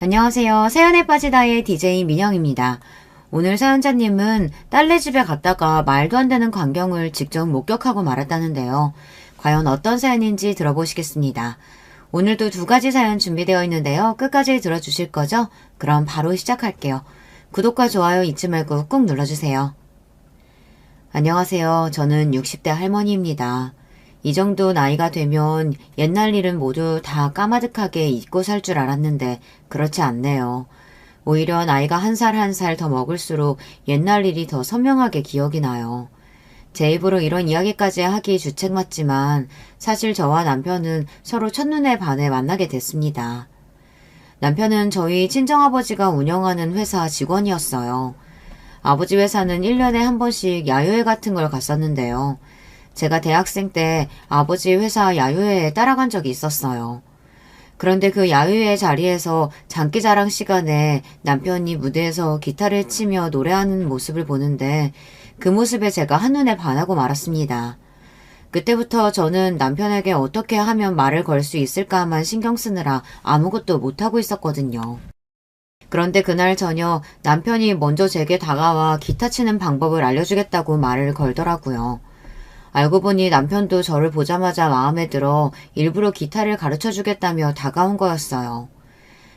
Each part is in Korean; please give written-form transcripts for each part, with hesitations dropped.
안녕하세요. 사연에 빠지다의 DJ 민영입니다. 오늘 사연자님은 딸네 집에 갔다가 말도 안 되는 광경을 직접 목격하고 말았다는데요. 과연 어떤 사연인지 들어보시겠습니다. 오늘도 두 가지 사연 준비되어 있는데요. 끝까지 들어주실 거죠? 그럼 바로 시작할게요. 구독과 좋아요 잊지 말고 꾹 눌러주세요. 안녕하세요. 저는 60대 할머니입니다. 이 정도 나이가 되면 옛날 일은 모두 다 까마득하게 잊고 살 줄 알았는데 그렇지 않네요. 오히려 나이가 한 살 한 살 더 먹을수록 옛날 일이 더 선명하게 기억이 나요. 제 입으로 이런 이야기까지 하기 주책 맞지만 사실 저와 남편은 서로 첫눈에 반해 만나게 됐습니다. 남편은 저희 친정아버지가 운영하는 회사 직원이었어요. 아버지 회사는 1년에 한 번씩 야유회 같은 걸 갔었는데요. 제가 대학생 때 아버지 회사 야유회에 따라간 적이 있었어요. 그런데 그 야유회 자리에서 장기자랑 시간에 남편이 무대에서 기타를 치며 노래하는 모습을 보는데 그 모습에 제가 한눈에 반하고 말았습니다. 그때부터 저는 남편에게 어떻게 하면 말을 걸 수 있을까만 신경 쓰느라 아무것도 못하고 있었거든요. 그런데 그날 저녁 남편이 먼저 제게 다가와 기타 치는 방법을 알려주겠다고 말을 걸더라고요. 알고 보니 남편도 저를 보자마자 마음에 들어 일부러 기타를 가르쳐주겠다며 다가온 거였어요.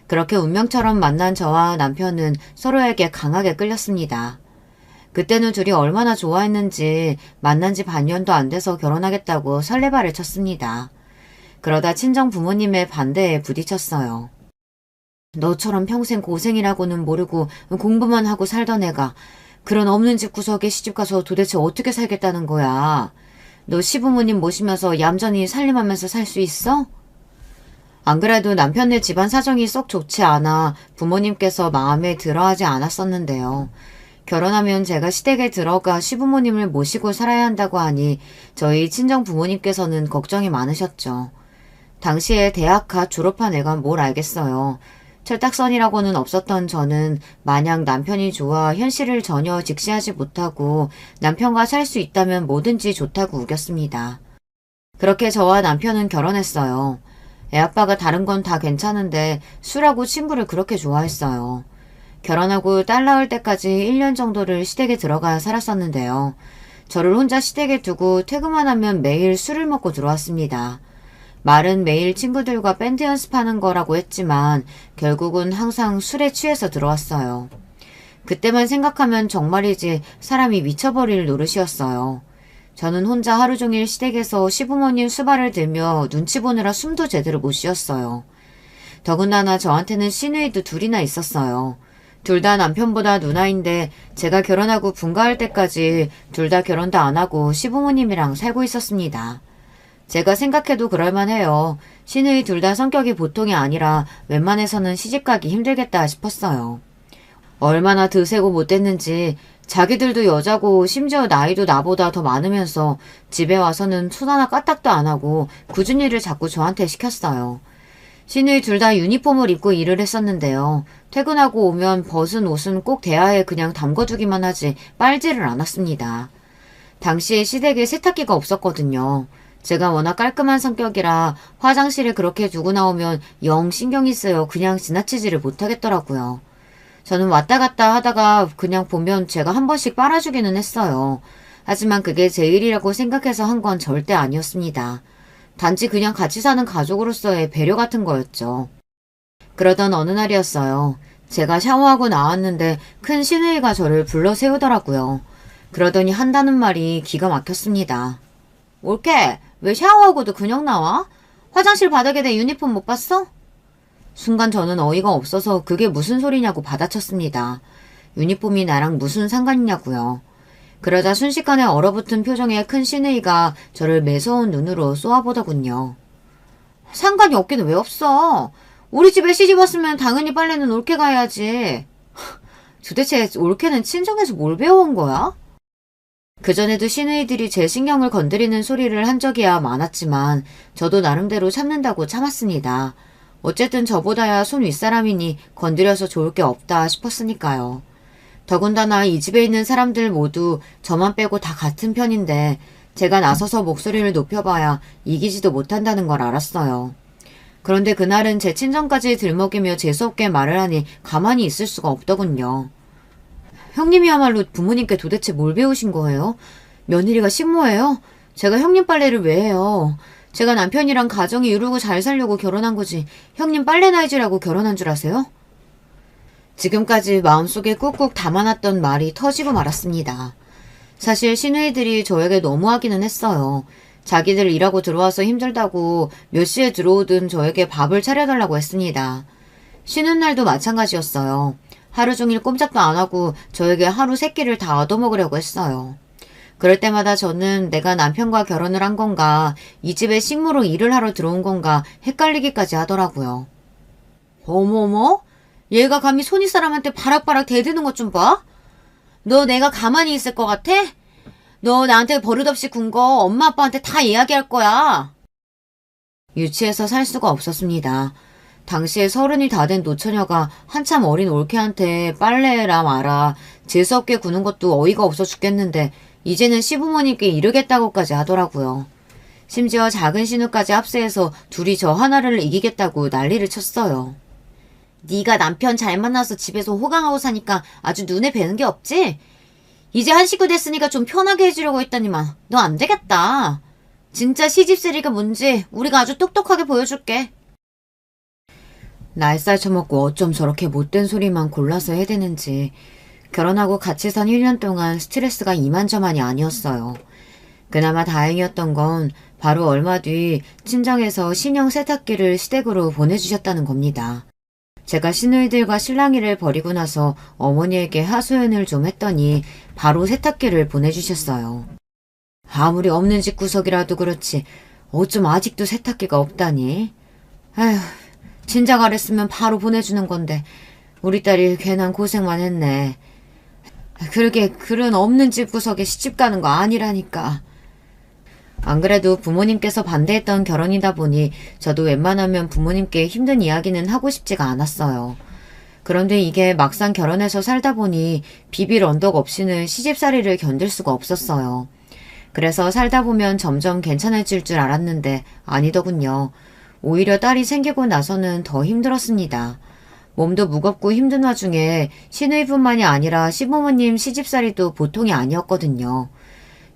그렇게 운명처럼 만난 저와 남편은 서로에게 강하게 끌렸습니다. 그때는 둘이 얼마나 좋아했는지 만난 지 반년도 안 돼서 결혼하겠다고 설레발을 쳤습니다. 그러다 친정 부모님의 반대에 부딪혔어요. 너처럼 평생 고생이라고는 모르고 공부만 하고 살던 애가 그런 없는 집 구석에 시집가서 도대체 어떻게 살겠다는 거야. 너 시부모님 모시면서 얌전히 살림하면서 살 수 있어? 안 그래도 남편네 집안 사정이 썩 좋지 않아 부모님께서 마음에 들어하지 않았었는데요. 결혼하면 제가 시댁에 들어가 시부모님을 모시고 살아야 한다고 하니 저희 친정 부모님께서는 걱정이 많으셨죠. 당시에 대학 갓 졸업한 애가 뭘 알겠어요. 철딱선이라고는 없었던 저는 마냥 남편이 좋아 현실을 전혀 직시하지 못하고 남편과 살 수 있다면 뭐든지 좋다고 우겼습니다. 그렇게 저와 남편은 결혼했어요. 애아빠가 다른 건 다 괜찮은데 술하고 친구를 그렇게 좋아했어요. 결혼하고 딸 낳을 때까지 1년 정도를 시댁에 들어가 살았었는데요. 저를 혼자 시댁에 두고 퇴근만 하면 매일 술을 먹고 들어왔습니다. 말은 매일 친구들과 밴드 연습하는 거라고 했지만 결국은 항상 술에 취해서 들어왔어요. 그때만 생각하면 정말이지 사람이 미쳐버릴 노릇이었어요. 저는 혼자 하루 종일 시댁에서 시부모님 수발을 들며 눈치 보느라 숨도 제대로 못 쉬었어요. 더군다나 저한테는 시누이도 둘이나 있었어요. 둘 다 남편보다 누나인데 제가 결혼하고 분가할 때까지 둘 다 결혼도 안 하고 시부모님이랑 살고 있었습니다. 제가 생각해도 그럴만해요. 시누이 둘 다 성격이 보통이 아니라 웬만해서는 시집가기 힘들겠다 싶었어요. 얼마나 드세고 못됐는지 자기들도 여자고 심지어 나이도 나보다 더 많으면서 집에 와서는 손 하나 까딱도 안 하고 굳은 일을 자꾸 저한테 시켰어요. 시누이 둘 다 유니폼을 입고 일을 했었는데요. 퇴근하고 오면 벗은 옷은 꼭 대야에 그냥 담궈두기만 하지 빨지를 않았습니다. 당시에 시댁에 세탁기가 없었거든요. 제가 워낙 깔끔한 성격이라 화장실에 그렇게 두고 나오면 영 신경이 쓰여 그냥 지나치지를 못하겠더라고요. 저는 왔다 갔다 하다가 그냥 보면 제가 한 번씩 빨아주기는 했어요. 하지만 그게 제 일이라고 생각해서 한 건 절대 아니었습니다. 단지 그냥 같이 사는 가족으로서의 배려 같은 거였죠. 그러던 어느 날이었어요. 제가 샤워하고 나왔는데 큰 시누이가 저를 불러 세우더라고요. 그러더니 한다는 말이 기가 막혔습니다. 올케, 왜 샤워하고도 그냥 나와? 화장실 바닥에 내 유니폼 못 봤어? 순간 저는 어이가 없어서 그게 무슨 소리냐고 받아쳤습니다. 유니폼이 나랑 무슨 상관이냐고요. 그러자 순식간에 얼어붙은 표정의 큰 시누이가 저를 매서운 눈으로 쏘아보더군요. 상관이 없기는 왜 없어? 우리 집에 시집 왔으면 당연히 빨래는 올케가 해야지. 도대체 올케는 친정에서 뭘 배워온 거야? 그전에도 시누이들이 제 신경을 건드리는 소리를 한 적이야 많았지만 저도 나름대로 참는다고 참았습니다. 어쨌든 저보다야 손 윗사람이니 건드려서 좋을 게 없다 싶었으니까요. 더군다나 이 집에 있는 사람들 모두 저만 빼고 다 같은 편인데 제가 나서서 목소리를 높여봐야 이기지도 못한다는 걸 알았어요. 그런데 그날은 제 친정까지 들먹이며 재수없게 말을 하니 가만히 있을 수가 없더군요. 형님이야말로 부모님께 도대체 뭘 배우신 거예요? 며느리가 식모예요? 제가 형님 빨래를 왜 해요? 제가 남편이랑 가정이 이루고 잘 살려고 결혼한 거지 형님 빨래나 해주라고 결혼한 줄 아세요? 지금까지 마음속에 꾹꾹 담아놨던 말이 터지고 말았습니다. 사실 시누이들이 저에게 너무하기는 했어요. 자기들 일하고 들어와서 힘들다고 몇 시에 들어오든 저에게 밥을 차려달라고 했습니다. 쉬는 날도 마찬가지였어요. 하루 종일 꼼짝도 안 하고 저에게 하루 세 끼를 다 얻어먹으려고 했어요. 그럴 때마다 저는 내가 남편과 결혼을 한 건가, 이 집에 식모로 일을 하러 들어온 건가 헷갈리기까지 하더라고요. 어머머? 얘가 감히 손윗 사람한테 바락바락 대드는 것 좀 봐? 너 내가 가만히 있을 것 같아? 너 나한테 버릇없이 군 거 엄마 아빠한테 다 이야기할 거야. 유치해서 살 수가 없었습니다. 당시에 30이 다 된 노처녀가 한참 어린 올케한테 빨래해라 마라 재수없게 구는 것도 어이가 없어 죽겠는데 이제는 시부모님께 이르겠다고까지 하더라고요. 심지어 작은 신우까지 합세해서 둘이 저 하나를 이기겠다고 난리를 쳤어요. 네가 남편 잘 만나서 집에서 호강하고 사니까 아주 눈에 뵈는 게 없지? 이제 한 식구 됐으니까 좀 편하게 해주려고 했더니만 너 안 되겠다. 진짜 시집살이가 뭔지 우리가 아주 똑똑하게 보여줄게. 날살 처먹고 어쩜 저렇게 못된 소리만 골라서 해대는지 결혼하고 같이 산 1년 동안 스트레스가 이만저만이 아니었어요. 그나마 다행이었던 건 바로 얼마 뒤 친정에서 신형 세탁기를 시댁으로 보내주셨다는 겁니다. 제가 시누이들과 실랑이를 벌이고 나서 어머니에게 하소연을 좀 했더니 바로 세탁기를 보내주셨어요. 아무리 없는 집 구석이라도 그렇지 어쩜 아직도 세탁기가 없다니. 아휴, 진작 알았으면 바로 보내주는 건데 우리 딸이 괜한 고생만 했네. 그러게 그런 없는 집 구석에 시집 가는 거 아니라니까. 안 그래도 부모님께서 반대했던 결혼이다 보니 저도 웬만하면 부모님께 힘든 이야기는 하고 싶지가 않았어요. 그런데 이게 막상 결혼해서 살다 보니 비빌 언덕 없이는 시집살이를 견딜 수가 없었어요. 그래서 살다 보면 점점 괜찮아질 줄 알았는데 아니더군요. 오히려 딸이 생기고 나서는 더 힘들었습니다. 몸도 무겁고 힘든 와중에 시누이뿐만이 아니라 시부모님 시집살이도 보통이 아니었거든요.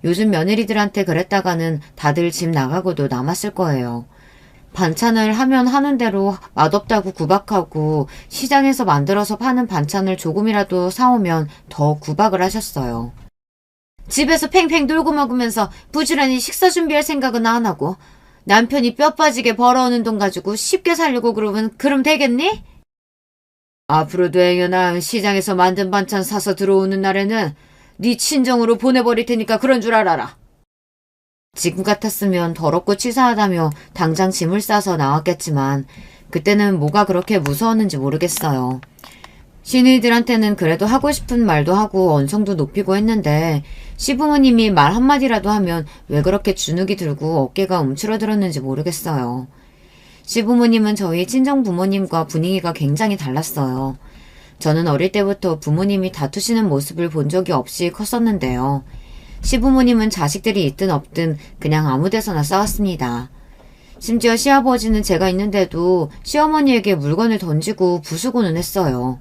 요즘 며느리들한테 그랬다가는 다들 집 나가고도 남았을 거예요. 반찬을 하면 하는 대로 맛없다고 구박하고 시장에서 만들어서 파는 반찬을 조금이라도 사오면 더 구박을 하셨어요. 집에서 팽팽 놀고 먹으면서 부지런히 식사 준비할 생각은 안 하고 남편이 뼈 빠지게 벌어오는 돈 가지고 쉽게 살려고 그럼 되겠니? 앞으로도 애연아 시장에서 만든 반찬 사서 들어오는 날에는 네 친정으로 보내버릴 테니까 그런 줄 알아라. 지금 같았으면 더럽고 치사하다며 당장 짐을 싸서 나왔겠지만 그때는 뭐가 그렇게 무서웠는지 모르겠어요. 시누이들한테는 그래도 하고 싶은 말도 하고 언성도 높이고 했는데 시부모님이 말 한마디라도 하면 왜 그렇게 주눅이 들고 어깨가 움츠러들었는지 모르겠어요. 시부모님은 저희 친정부모님과 분위기가 굉장히 달랐어요. 저는 어릴 때부터 부모님이 다투시는 모습을 본 적이 없이 컸었는데요. 시부모님은 자식들이 있든 없든 그냥 아무 데서나 싸웠습니다. 심지어 시아버지는 제가 있는데도 시어머니에게 물건을 던지고 부수고는 했어요.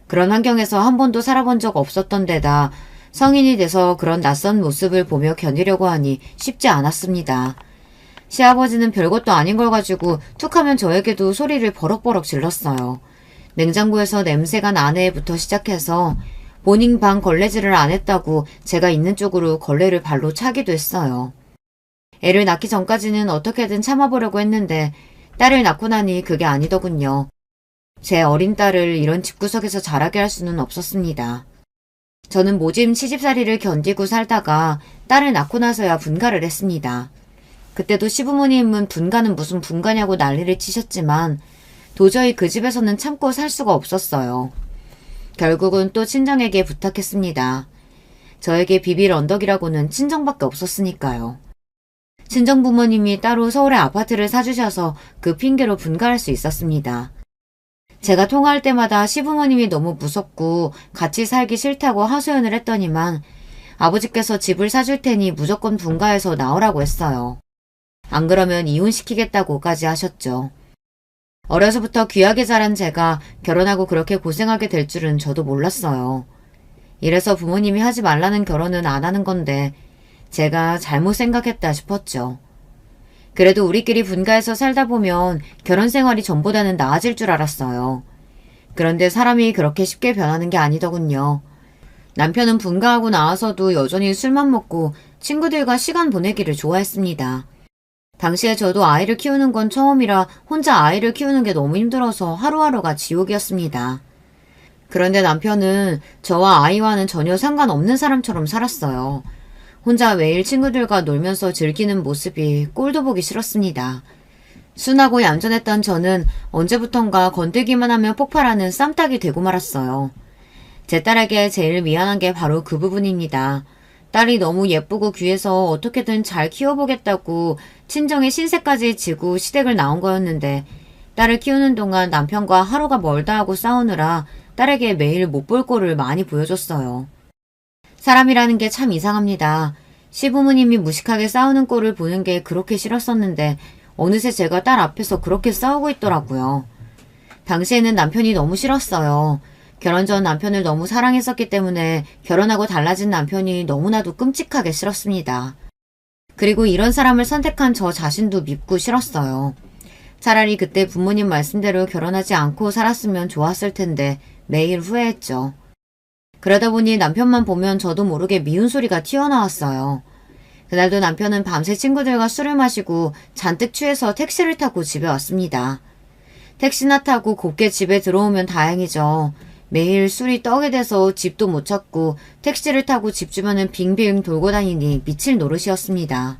그런 환경에서 한 번도 살아본 적 없었던 데다 성인이 돼서 그런 낯선 모습을 보며 견디려고 하니 쉽지 않았습니다. 시아버지는 별것도 아닌 걸 가지고 툭하면 저에게도 소리를 버럭버럭 질렀어요. 냉장고에서 냄새가 난 애부터 시작해서 본인 방 걸레질을 안 했다고 제가 있는 쪽으로 걸레를 발로 차기도 했어요. 애를 낳기 전까지는 어떻게든 참아보려고 했는데 딸을 낳고 나니 그게 아니더군요. 제 어린 딸을 이런 집구석에서 자라게 할 수는 없었습니다. 저는 모짐 시집살이를 견디고 살다가 딸을 낳고 나서야 분가를 했습니다. 그때도 시부모님은 분가는 무슨 분가냐고 난리를 치셨지만 도저히 그 집에서는 참고 살 수가 없었어요. 결국은 또 친정에게 부탁했습니다. 저에게 비빌 언덕이라고는 친정밖에 없었으니까요. 친정 부모님이 따로 서울에 아파트를 사주셔서 그 핑계로 분가할 수 있었습니다. 제가 통화할 때마다 시부모님이 너무 무섭고 같이 살기 싫다고 하소연을 했더니만 아버지께서 집을 사줄 테니 무조건 분가해서 나오라고 했어요. 안 그러면 이혼시키겠다고까지 하셨죠. 어려서부터 귀하게 자란 제가 결혼하고 그렇게 고생하게 될 줄은 저도 몰랐어요. 이래서 부모님이 하지 말라는 결혼은 안 하는 건데 제가 잘못 생각했다 싶었죠. 그래도 우리끼리 분가해서 살다 보면 결혼 생활이 전보다는 나아질 줄 알았어요. 그런데 사람이 그렇게 쉽게 변하는 게 아니더군요. 남편은 분가하고 나와서도 여전히 술만 먹고 친구들과 시간 보내기를 좋아했습니다. 당시에 저도 아이를 키우는 건 처음이라 혼자 아이를 키우는 게 너무 힘들어서 하루하루가 지옥이었습니다. 그런데 남편은 저와 아이와는 전혀 상관없는 사람처럼 살았어요. 혼자 매일 친구들과 놀면서 즐기는 모습이 꼴도 보기 싫었습니다. 순하고 얌전했던 저는 언제부턴가 건들기만 하면 폭발하는 쌈딱이 되고 말았어요. 제 딸에게 제일 미안한 게 바로 그 부분입니다. 딸이 너무 예쁘고 귀해서 어떻게든 잘 키워보겠다고 친정의 신세까지 지고 시댁을 나온 거였는데 딸을 키우는 동안 남편과 하루가 멀다 하고 싸우느라 딸에게 매일 못 볼 꼴을 많이 보여줬어요. 사람이라는 게 참 이상합니다. 시부모님이 무식하게 싸우는 꼴을 보는 게 그렇게 싫었었는데 어느새 제가 딸 앞에서 그렇게 싸우고 있더라고요. 당시에는 남편이 너무 싫었어요. 결혼 전 남편을 너무 사랑했었기 때문에 결혼하고 달라진 남편이 너무나도 끔찍하게 싫었습니다. 그리고 이런 사람을 선택한 저 자신도 밉고 싫었어요. 차라리 그때 부모님 말씀대로 결혼하지 않고 살았으면 좋았을 텐데 매일 후회했죠. 그러다 보니 남편만 보면 저도 모르게 미운 소리가 튀어나왔어요. 그날도 남편은 밤새 친구들과 술을 마시고 잔뜩 취해서 택시를 타고 집에 왔습니다. 택시나 타고 곱게 집에 들어오면 다행이죠. 매일 술이 떡이 돼서 집도 못 찾고 택시를 타고 집 주변을 빙빙 돌고 다니니 미칠 노릇이었습니다.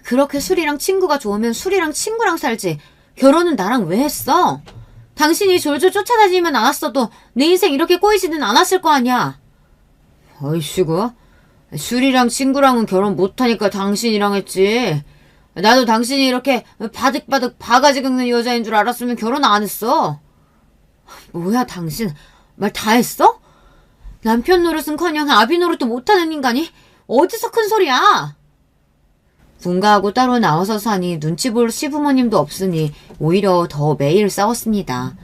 그렇게 술이랑 친구가 좋으면 술이랑 친구랑 살지 결혼은 나랑 왜 했어? 당신이 졸졸 쫓아다니면 않았어도 내 인생 이렇게 꼬이지는 않았을 거 아니야. 어이씨구, 술이랑 친구랑은 결혼 못하니까 당신이랑 했지. 나도 당신이 이렇게 바득바득 바가지 긁는 여자인 줄 알았으면 결혼 안 했어. 뭐야 당신 말 다 했어? 남편 노릇은커녕 아비 노릇도 못하는 인간이 어디서 큰 소리야? 분가하고 따로 나와서 사니 눈치 볼 시부모님도 없으니 오히려 더 매일 싸웠습니다.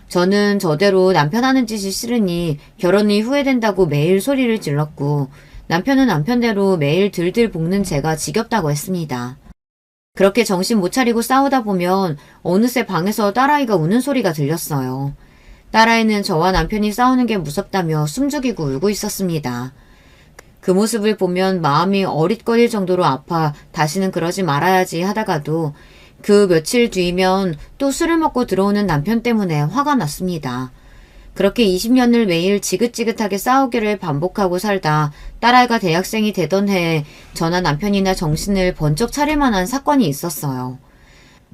저는 저대로 남편 하는 짓이 싫으니 결혼이 후회된다고 매일 소리를 질렀고 남편은 남편대로 매일 들들 볶는 제가 지겹다고 했습니다. 그렇게 정신 못 차리고 싸우다 보면 어느새 방에서 딸아이가 우는 소리가 들렸어요. 딸아이는 저와 남편이 싸우는 게 무섭다며 숨죽이고 울고 있었습니다. 그 모습을 보면 마음이 어릿거릴 정도로 아파 다시는 그러지 말아야지 하다가도 그 며칠 뒤면 또 술을 먹고 들어오는 남편 때문에 화가 났습니다. 그렇게 20년을 매일 지긋지긋하게 싸우기를 반복하고 살다 딸아이가 대학생이 되던 해에 저나 남편이나 정신을 번쩍 차릴 만한 사건이 있었어요.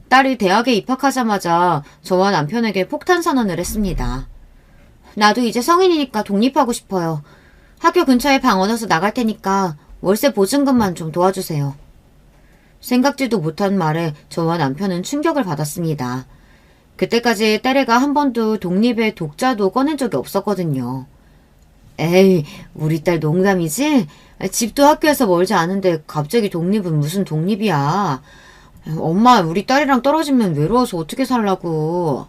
딸이 대학에 입학하자마자 저와 남편에게 폭탄 선언을 했습니다. 나도 이제 성인이니까 독립하고 싶어요. 학교 근처에 방 얻어서 나갈 테니까 월세 보증금만 좀 도와주세요. 생각지도 못한 말에 저와 남편은 충격을 받았습니다. 그때까지 딸애가 한 번도 독립의 독자도 꺼낸 적이 없었거든요. 에이, 우리 딸 농담이지? 집도 학교에서 멀지 않은데 갑자기 독립은 무슨 독립이야. 엄마, 우리 딸이랑 떨어지면 외로워서 어떻게 살라고.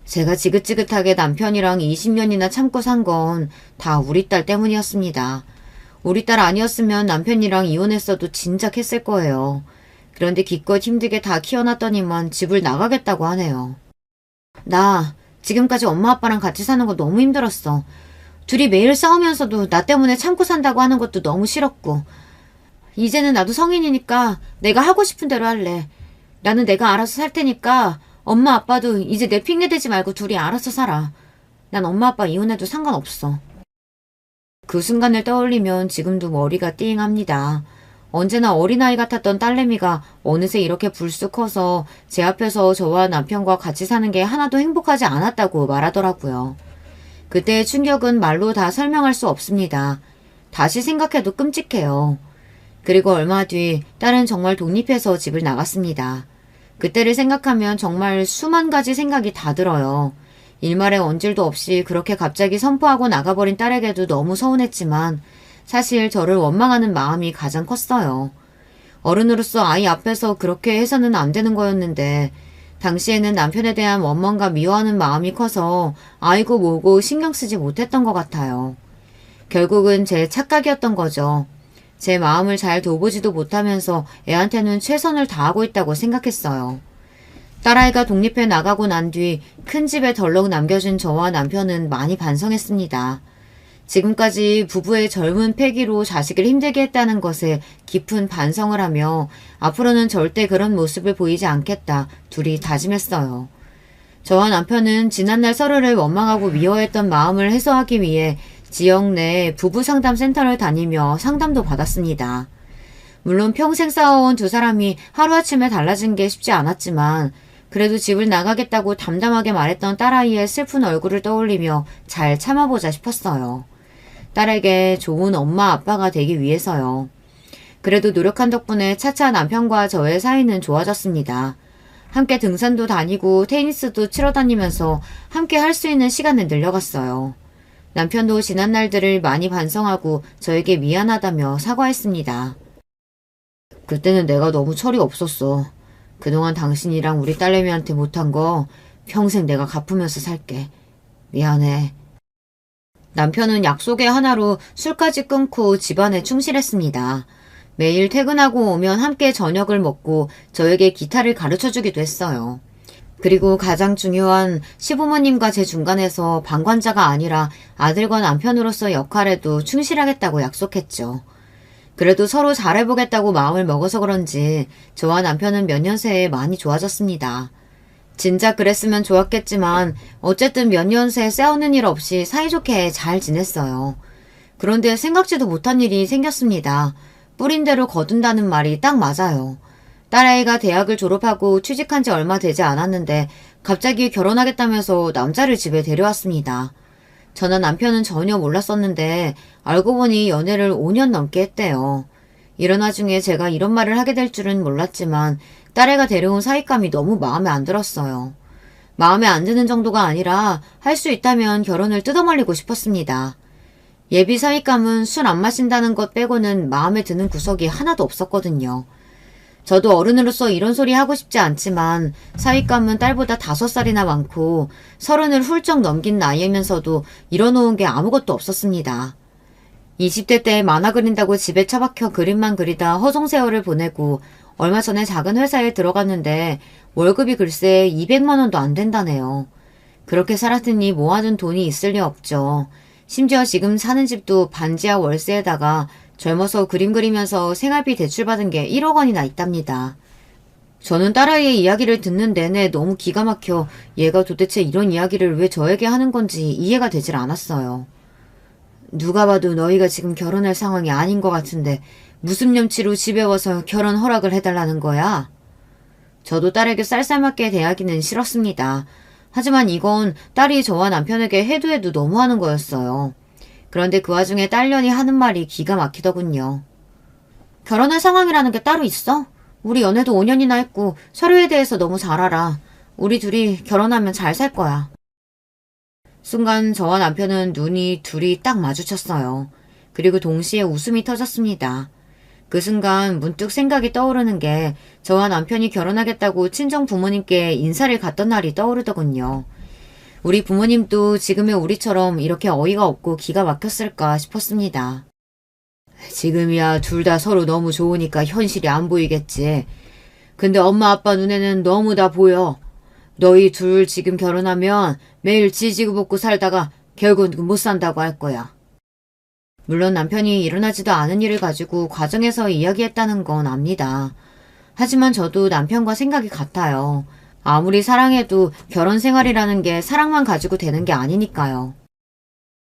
제가 지긋지긋하게 남편이랑 20년이나 참고 산 건 다 우리 딸 때문이었습니다. 우리 딸 아니었으면 남편이랑 이혼했어도 진작 했을 거예요. 그런데 기껏 힘들게 다 키워놨더니만 집을 나가겠다고 하네요. 나 지금까지 엄마 아빠랑 같이 사는 거 너무 힘들었어. 둘이 매일 싸우면서도 나 때문에 참고 산다고 하는 것도 너무 싫었고. 이제는 나도 성인이니까 내가 하고 싶은 대로 할래. 나는 내가 알아서 살 테니까 엄마 아빠도 이제 내 핑계 대지 말고 둘이 알아서 살아. 난 엄마 아빠 이혼해도 상관없어. 그 순간을 떠올리면 지금도 머리가 띵합니다. 언제나 어린아이 같았던 딸내미가 어느새 이렇게 불쑥 커서 제 앞에서 저와 남편과 같이 사는 게 하나도 행복하지 않았다고 말하더라고요. 그때의 충격은 말로 다 설명할 수 없습니다. 다시 생각해도 끔찍해요. 그리고 얼마 뒤 딸은 정말 독립해서 집을 나갔습니다. 그때를 생각하면 정말 수만 가지 생각이 다 들어요. 일말의 언질도 없이 그렇게 갑자기 선포하고 나가버린 딸에게도 너무 서운했지만 사실 저를 원망하는 마음이 가장 컸어요. 어른으로서 아이 앞에서 그렇게 해서는 안 되는 거였는데 당시에는 남편에 대한 원망과 미워하는 마음이 커서 아이고 뭐고 신경 쓰지 못했던 것 같아요. 결국은 제 착각이었던 거죠. 제 마음을 잘 돌보지도 못하면서 애한테는 최선을 다하고 있다고 생각했어요. 딸아이가 독립해 나가고 난 뒤 큰 집에 덜렁 남겨진 저와 남편은 많이 반성했습니다. 지금까지 부부의 젊은 패기로 자식을 힘들게 했다는 것에 깊은 반성을 하며 앞으로는 절대 그런 모습을 보이지 않겠다 둘이 다짐했어요. 저와 남편은 지난날 서로를 원망하고 미워했던 마음을 해소하기 위해 지역 내 부부 상담 센터를 다니며 상담도 받았습니다. 물론 평생 싸워온 두 사람이 하루아침에 달라진 게 쉽지 않았지만 그래도 집을 나가겠다고 담담하게 말했던 딸아이의 슬픈 얼굴을 떠올리며 잘 참아보자 싶었어요. 딸에게 좋은 엄마 아빠가 되기 위해서요. 그래도 노력한 덕분에 차차 남편과 저의 사이는 좋아졌습니다. 함께 등산도 다니고 테니스도 치러 다니면서 함께 할 수 있는 시간을 늘려갔어요. 남편도 지난 날들을 많이 반성하고 저에게 미안하다며 사과했습니다. 그때는 내가 너무 철이 없었어. 그동안 당신이랑 우리 딸내미한테 못한 거 평생 내가 갚으면서 살게. 미안해. 남편은 약속의 하나로 술까지 끊고 집안에 충실했습니다. 매일 퇴근하고 오면 함께 저녁을 먹고 저에게 기타를 가르쳐주기도 했어요. 그리고 가장 중요한 시부모님과 제 중간에서 방관자가 아니라 아들과 남편으로서 역할에도 충실하겠다고 약속했죠. 그래도 서로 잘해보겠다고 마음을 먹어서 그런지 저와 남편은 몇 년 새에 많이 좋아졌습니다. 진작 그랬으면 좋았겠지만 어쨌든 몇 년 새 싸우는 일 없이 사이좋게 잘 지냈어요. 그런데 생각지도 못한 일이 생겼습니다. 뿌린 대로 거둔다는 말이 딱 맞아요. 딸아이가 대학을 졸업하고 취직한 지 얼마 되지 않았는데 갑자기 결혼하겠다면서 남자를 집에 데려왔습니다. 저나 남편은 전혀 몰랐었는데 알고 보니 연애를 5년 넘게 했대요. 이런 와중에 제가 이런 말을 하게 될 줄은 몰랐지만 딸애가 데려온 사윗감이 너무 마음에 안 들었어요. 마음에 안 드는 정도가 아니라 할 수 있다면 결혼을 뜯어말리고 싶었습니다. 예비 사윗감은 술 안 마신다는 것 빼고는 마음에 드는 구석이 하나도 없었거든요. 저도 어른으로서 이런 소리 하고 싶지 않지만 사윗감은 딸보다 5살이나 많고 30을 훌쩍 넘긴 나이면서도 이뤄놓은 게 아무것도 없었습니다. 20대 때 만화 그린다고 집에 처박혀 그림만 그리다 허송세월을 보내고 얼마 전에 작은 회사에 들어갔는데 월급이 글쎄 200만 원도 안 된다네요. 그렇게 살았으니 모아둔 돈이 있을 리 없죠. 심지어 지금 사는 집도 반지하 월세에다가 젊어서 그림 그리면서 생활비 대출받은 게 1억 원이나 있답니다. 저는 딸아이의 이야기를 듣는 내내 너무 기가 막혀 얘가 도대체 이런 이야기를 왜 저에게 하는 건지 이해가 되질 않았어요. 누가 봐도 너희가 지금 결혼할 상황이 아닌 것 같은데 무슨 염치로 집에 와서 결혼 허락을 해달라는 거야? 저도 딸에게 쌀쌀맞게 대하기는 싫었습니다. 하지만 이건 딸이 저와 남편에게 해도 너무하는 거였어요. 그런데 그 와중에 딸년이 하는 말이 기가 막히더군요. 결혼할 상황이라는 게 따로 있어? 우리 연애도 5년이나 했고 서로에 대해서 너무 잘 알아. 우리 둘이 결혼하면 잘 살 거야. 순간 저와 남편은 눈이 둘이 딱 마주쳤어요. 그리고 동시에 웃음이 터졌습니다. 그 순간 문득 생각이 떠오르는 게 저와 남편이 결혼하겠다고 친정 부모님께 인사를 갔던 날이 떠오르더군요. 우리 부모님도 지금의 우리처럼 이렇게 어이가 없고 기가 막혔을까 싶었습니다. 지금이야 둘 다 서로 너무 좋으니까 현실이 안 보이겠지. 근데 엄마 아빠 눈에는 너무 다 보여. 너희 둘 지금 결혼하면 매일 지지고 볶고 살다가 결국은 못 산다고 할 거야. 물론 남편이 일어나지도 않은 일을 가지고 과정에서 이야기했다는 건 압니다. 하지만 저도 남편과 생각이 같아요. 아무리 사랑해도 결혼 생활이라는 게 사랑만 가지고 되는 게 아니니까요.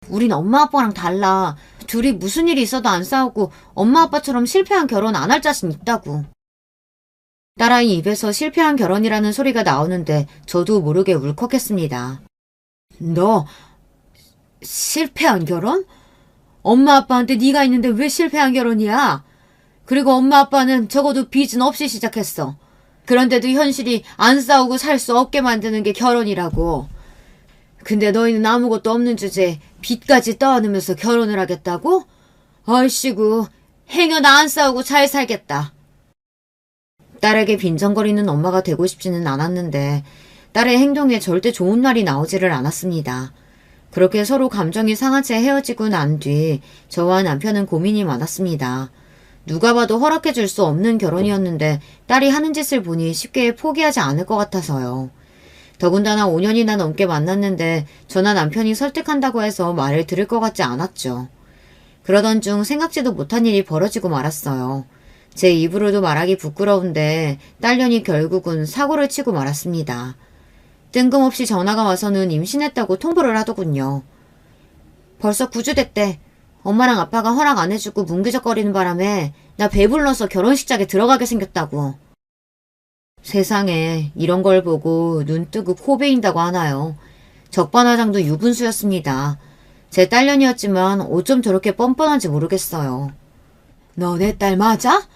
우린 엄마 아빠랑 달라. 둘이 무슨 일이 있어도 안 싸우고 엄마 아빠처럼 실패한 결혼 안 할 자신 있다고. 딸아이 입에서 실패한 결혼이라는 소리가 나오는데 저도 모르게 울컥했습니다. 너 실패한 결혼? 엄마 아빠한테 네가 있는데 왜 실패한 결혼이야? 그리고 엄마 아빠는 적어도 빚은 없이 시작했어. 그런데도 현실이 안 싸우고 살 수 없게 만드는 게 결혼이라고. 근데 너희는 아무것도 없는 주제에 빚까지 떠안으면서 결혼을 하겠다고? 얼씨구, 행여나 안 싸우고 잘 살겠다. 딸에게 빈정거리는 엄마가 되고 싶지는 않았는데 딸의 행동에 절대 좋은 날이 나오지를 않았습니다. 그렇게 서로 감정이 상한 채 헤어지고 난 뒤 저와 남편은 고민이 많았습니다. 누가 봐도 허락해 줄 수 없는 결혼이었는데 딸이 하는 짓을 보니 쉽게 포기하지 않을 것 같아서요. 더군다나 5년이나 넘게 만났는데 저나 남편이 설득한다고 해서 말을 들을 것 같지 않았죠. 그러던 중 생각지도 못한 일이 벌어지고 말았어요. 제 입으로도 말하기 부끄러운데 딸년이 결국은 사고를 치고 말았습니다. 뜬금없이 전화가 와서는 임신했다고 통보를 하더군요. 벌써 9주 됐대. 엄마랑 아빠가 허락 안 해주고 뭉기적거리는 바람에 나 배불러서 결혼식장에 들어가게 생겼다고. 세상에 이런 걸 보고 눈 뜨고 코 베인다고 하나요. 적반하장도 유분수였습니다. 제 딸년이었지만 어쩜 저렇게 뻔뻔한지 모르겠어요. 너 내 딸 맞아?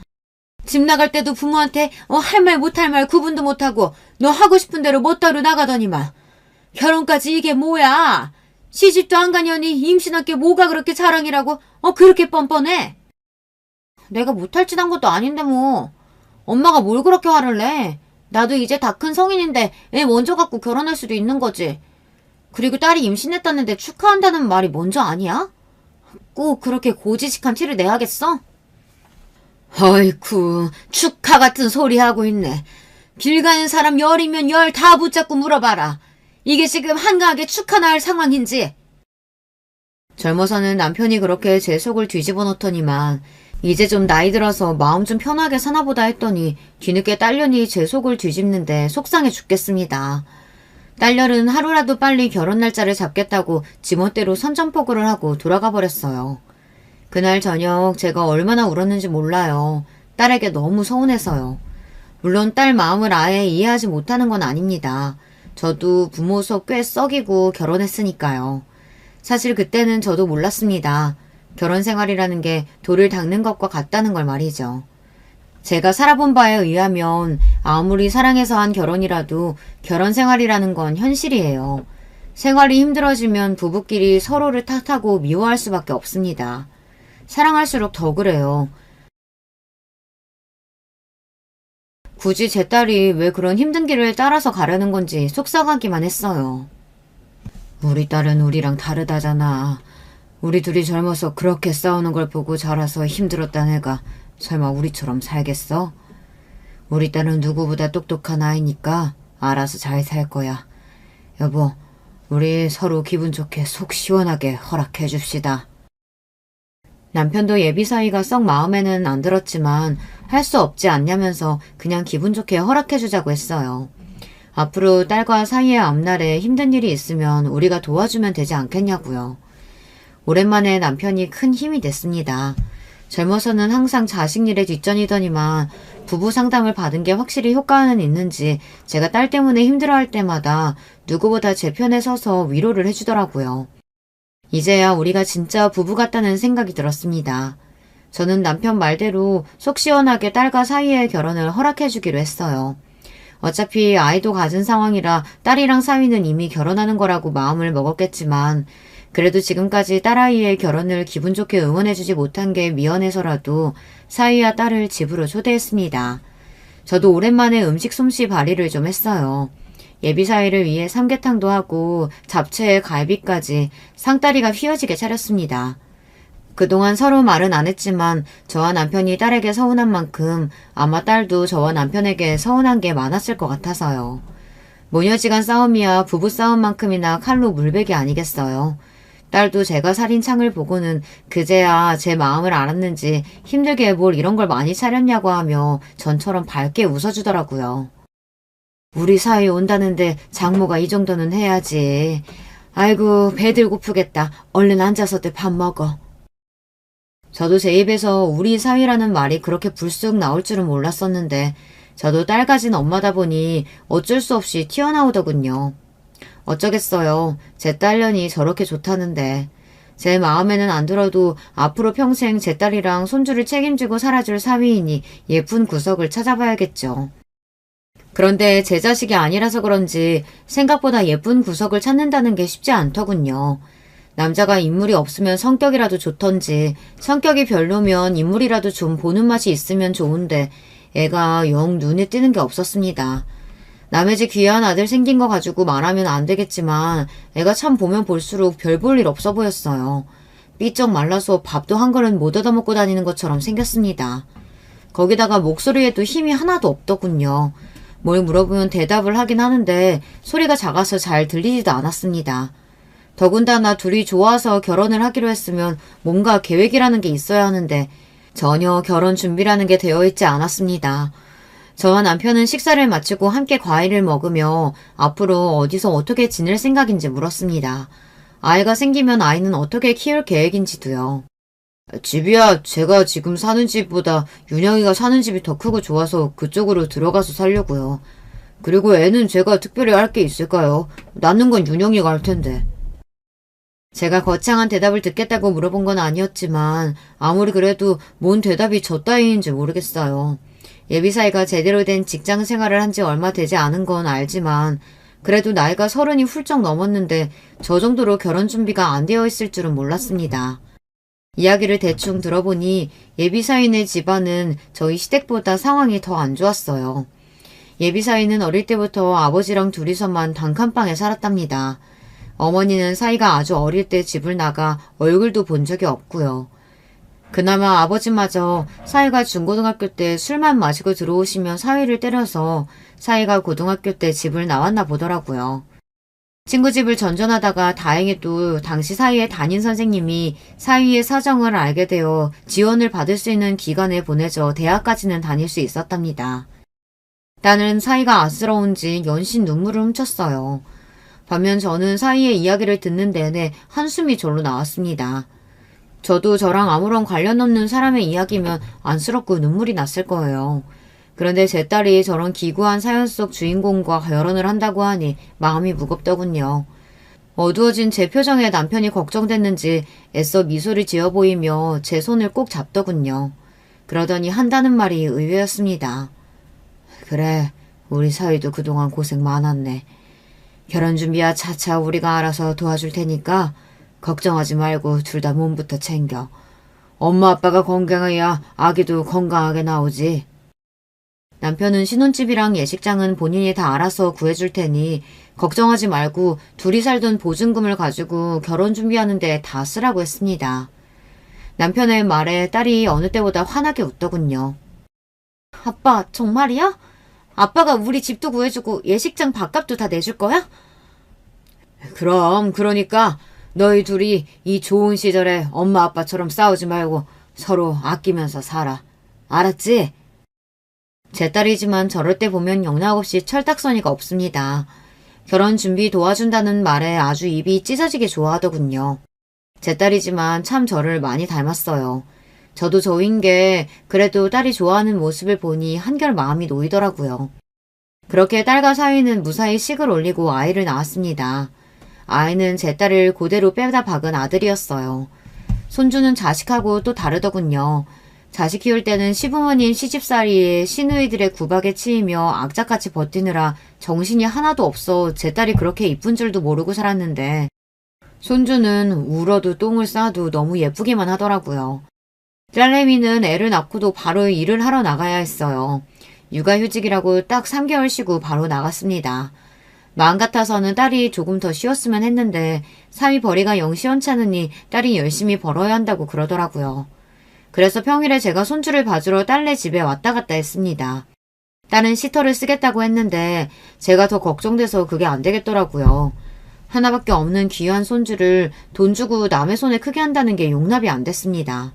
집 나갈 때도 부모한테 할 말 못할 말 구분도 못하고 너 하고 싶은 대로 멋대로 나가더니만. 결혼까지 이게 뭐야? 시집도 안 가냐니 임신한 게 뭐가 그렇게 자랑이라고 그렇게 뻔뻔해? 내가 못할 짓 한 것도 아닌데 뭐. 엄마가 뭘 그렇게 화를 내? 나도 이제 다 큰 성인인데 애 먼저 갖고 결혼할 수도 있는 거지. 그리고 딸이 임신했다는데 축하한다는 말이 먼저 아니야? 꼭 그렇게 고지식한 티를 내야겠어? 어이쿠, 축하 같은 소리 하고 있네. 길 가는 사람 열이면 열 다 붙잡고 물어봐라. 이게 지금 한가하게 축하나 할 상황인지. 젊어서는 남편이 그렇게 제 속을 뒤집어 놓더니만 이제 좀 나이 들어서 마음 좀 편하게 사나보다 했더니 뒤늦게 딸년이 제 속을 뒤집는데 속상해 죽겠습니다. 딸년은 하루라도 빨리 결혼 날짜를 잡겠다고 지멋대로 선전포고를 하고 돌아가 버렸어요. 그날 저녁 제가 얼마나 울었는지 몰라요. 딸에게 너무 서운해서요. 물론 딸 마음을 아예 이해하지 못하는 건 아닙니다. 저도 부모 속 꽤 썩이고 결혼했으니까요. 사실 그때는 저도 몰랐습니다. 결혼 생활이라는 게 돌을 닦는 것과 같다는 걸 말이죠. 제가 살아본 바에 의하면 아무리 사랑해서 한 결혼이라도 결혼 생활이라는 건 현실이에요. 생활이 힘들어지면 부부끼리 서로를 탓하고 미워할 수밖에 없습니다. 사랑할수록 더 그래요. 굳이 제 딸이 왜 그런 힘든 길을 따라서 가려는 건지 속상하기만 했어요. 우리 딸은 우리랑 다르다잖아. 우리 둘이 젊어서 그렇게 싸우는 걸 보고 자라서 힘들었단 애가 설마 우리처럼 살겠어? 우리 딸은 누구보다 똑똑한 아이니까 알아서 잘 살 거야. 여보, 우리 서로 기분 좋게 속 시원하게 허락해 줍시다. 남편도 예비 사이가 썩 마음에는 안 들었지만 할 수 없지 않냐면서 그냥 기분 좋게 허락해 주자고 했어요. 앞으로 딸과 사이의 앞날에 힘든 일이 있으면 우리가 도와주면 되지 않겠냐고요. 오랜만에 남편이 큰 힘이 됐습니다. 젊어서는 항상 자식 일에 뒷전이더니만 부부 상담을 받은 게 확실히 효과는 있는지 제가 딸 때문에 힘들어할 때마다 누구보다 제 편에 서서 위로를 해주더라고요. 이제야 우리가 진짜 부부 같다는 생각이 들었습니다. 저는 남편 말대로 속 시원하게 딸과 사이의 결혼을 허락해주기로 했어요. 어차피 아이도 가진 상황이라 딸이랑 사위는 이미 결혼하는 거라고 마음을 먹었겠지만 그래도 지금까지 딸아이의 결혼을 기분 좋게 응원해주지 못한 게 미안해서라도 사위와 딸을 집으로 초대했습니다. 저도 오랜만에 음식 솜씨 발휘를 좀 했어요. 예비사위를 위해 삼계탕도 하고 잡채에 갈비까지 상다리가 휘어지게 차렸습니다. 그동안 서로 말은 안 했지만 저와 남편이 딸에게 서운한 만큼 아마 딸도 저와 남편에게 서운한 게 많았을 것 같아서요. 모녀지간 싸움이야 부부싸움만큼이나 칼로 물베기 아니겠어요. 딸도 제가 살인 창을 보고는 그제야 제 마음을 알았는지 힘들게 뭘 이런 걸 많이 차렸냐고 하며 전처럼 밝게 웃어주더라고요. 우리 사위 온다는데 장모가 이 정도는 해야지. 아이고 배들 고프겠다. 얼른 앉아서들 밥 먹어. 저도 제 입에서 우리 사위라는 말이 그렇게 불쑥 나올 줄은 몰랐었는데 저도 딸 가진 엄마다 보니 어쩔 수 없이 튀어나오더군요. 어쩌겠어요. 제 딸년이 저렇게 좋다는데. 제 마음에는 안 들어도 앞으로 평생 제 딸이랑 손주를 책임지고 살아줄 사위이니 예쁜 구석을 찾아봐야겠죠. 그런데 제 자식이 아니라서 그런지 생각보다 예쁜 구석을 찾는다는 게 쉽지 않더군요. 남자가 인물이 없으면 성격이라도 좋던지 성격이 별로면 인물이라도 좀 보는 맛이 있으면 좋은데 애가 영 눈에 띄는 게 없었습니다. 남의 집 귀한 아들 생긴 거 가지고 말하면 안 되겠지만 애가 참 보면 볼수록 별 볼 일 없어 보였어요. 삐쩍 말라서 밥도 한 그릇 못 얻어먹고 다니는 것처럼 생겼습니다. 거기다가 목소리에도 힘이 하나도 없더군요. 뭘 물어보면 대답을 하긴 하는데 소리가 작아서 잘 들리지도 않았습니다. 더군다나 둘이 좋아서 결혼을 하기로 했으면 뭔가 계획이라는 게 있어야 하는데 전혀 결혼 준비라는 게 되어 있지 않았습니다. 저와 남편은 식사를 마치고 함께 과일을 먹으며 앞으로 어디서 어떻게 지낼 생각인지 물었습니다. 아이가 생기면 아이는 어떻게 키울 계획인지도요. 집이야 제가 지금 사는 집보다 윤영이가 사는 집이 더 크고 좋아서 그쪽으로 들어가서 살려고요. 그리고 애는 제가 특별히 할 게 있을까요? 낳는 건 윤영이가 할 텐데. 제가 거창한 대답을 듣겠다고 물어본 건 아니었지만 아무리 그래도 뭔 대답이 저 따위인지 모르겠어요. 예비사이가 제대로 된 직장 생활을 한 지 얼마 되지 않은 건 알지만 그래도 나이가 30이 훌쩍 넘었는데 저 정도로 결혼 준비가 안 되어 있을 줄은 몰랐습니다. 이야기를 대충 들어보니 예비사위네 집안은 저희 시댁보다 상황이 더 안 좋았어요. 예비사위는 어릴 때부터 아버지랑 둘이서만 단칸방에 살았답니다. 어머니는 사위가 아주 어릴 때 집을 나가 얼굴도 본 적이 없고요. 그나마 아버지마저 사위가 중고등학교 때 술만 마시고 들어오시면 사위를 때려서 사위가 고등학교 때 집을 나왔나 보더라고요. 친구 집을 전전하다가 다행히도 당시 사위의 담임 선생님이 사위의 사정을 알게 되어 지원을 받을 수 있는 기관에 보내져 대학까지는 다닐 수 있었답니다. 나는 사위가 안쓰러운지 연신 눈물을 훔쳤어요. 반면 저는 사위의 이야기를 듣는 내내 한숨이 절로 나왔습니다. 저도 저랑 아무런 관련 없는 사람의 이야기면 안쓰럽고 눈물이 났을 거예요. 그런데 제 딸이 저런 기구한 사연 속 주인공과 결혼을 한다고 하니 마음이 무겁더군요. 어두워진 제 표정에 남편이 걱정됐는지 애써 미소를 지어 보이며 제 손을 꼭 잡더군요. 그러더니 한다는 말이 의외였습니다. 그래, 우리 사위도 그동안 고생 많았네. 결혼 준비야 차차 우리가 알아서 도와줄 테니까 걱정하지 말고 둘 다 몸부터 챙겨. 엄마 아빠가 건강해야 아기도 건강하게 나오지. 남편은 신혼집이랑 예식장은 본인이 다 알아서 구해줄 테니 걱정하지 말고 둘이 살던 보증금을 가지고 결혼 준비하는데 다 쓰라고 했습니다. 남편의 말에 딸이 어느 때보다 환하게 웃더군요. 아빠 정말이야? 아빠가 우리 집도 구해주고 예식장 밥값도 다 내줄 거야? 그럼 그러니까 너희 둘이 이 좋은 시절에 엄마 아빠처럼 싸우지 말고 서로 아끼면서 살아. 알았지? 제 딸이지만 저럴 때 보면 영락없이 철딱서니가 없습니다. 결혼 준비 도와준다는 말에 아주 입이 찢어지게 좋아하더군요. 제 딸이지만 참 저를 많이 닮았어요. 저도 저인 게 그래도 딸이 좋아하는 모습을 보니 한결 마음이 놓이더라고요. 그렇게 딸과 사위는 무사히 식을 올리고 아이를 낳았습니다. 아이는 제 딸을 그대로 빼다 박은 아들이었어요. 손주는 자식하고 또 다르더군요. 자식 키울 때는 시부모님 시집살이에 시누이들의 구박에 치이며 악착같이 버티느라 정신이 하나도 없어 제 딸이 그렇게 이쁜 줄도 모르고 살았는데 손주는 울어도 똥을 싸도 너무 예쁘기만 하더라고요. 딸내미는 애를 낳고도 바로 일을 하러 나가야 했어요. 육아휴직이라고 딱 3개월 쉬고 바로 나갔습니다. 마음 같아서는 딸이 조금 더 쉬었으면 했는데 사위 벌이가 영 시원찮으니 딸이 열심히 벌어야 한다고 그러더라고요. 그래서 평일에 제가 손주를 봐주러 딸네 집에 왔다 갔다 했습니다. 딸은 시터를 쓰겠다고 했는데 제가 더 걱정돼서 그게 안 되겠더라고요. 하나밖에 없는 귀한 손주를 돈 주고 남의 손에 크게 한다는 게 용납이 안 됐습니다.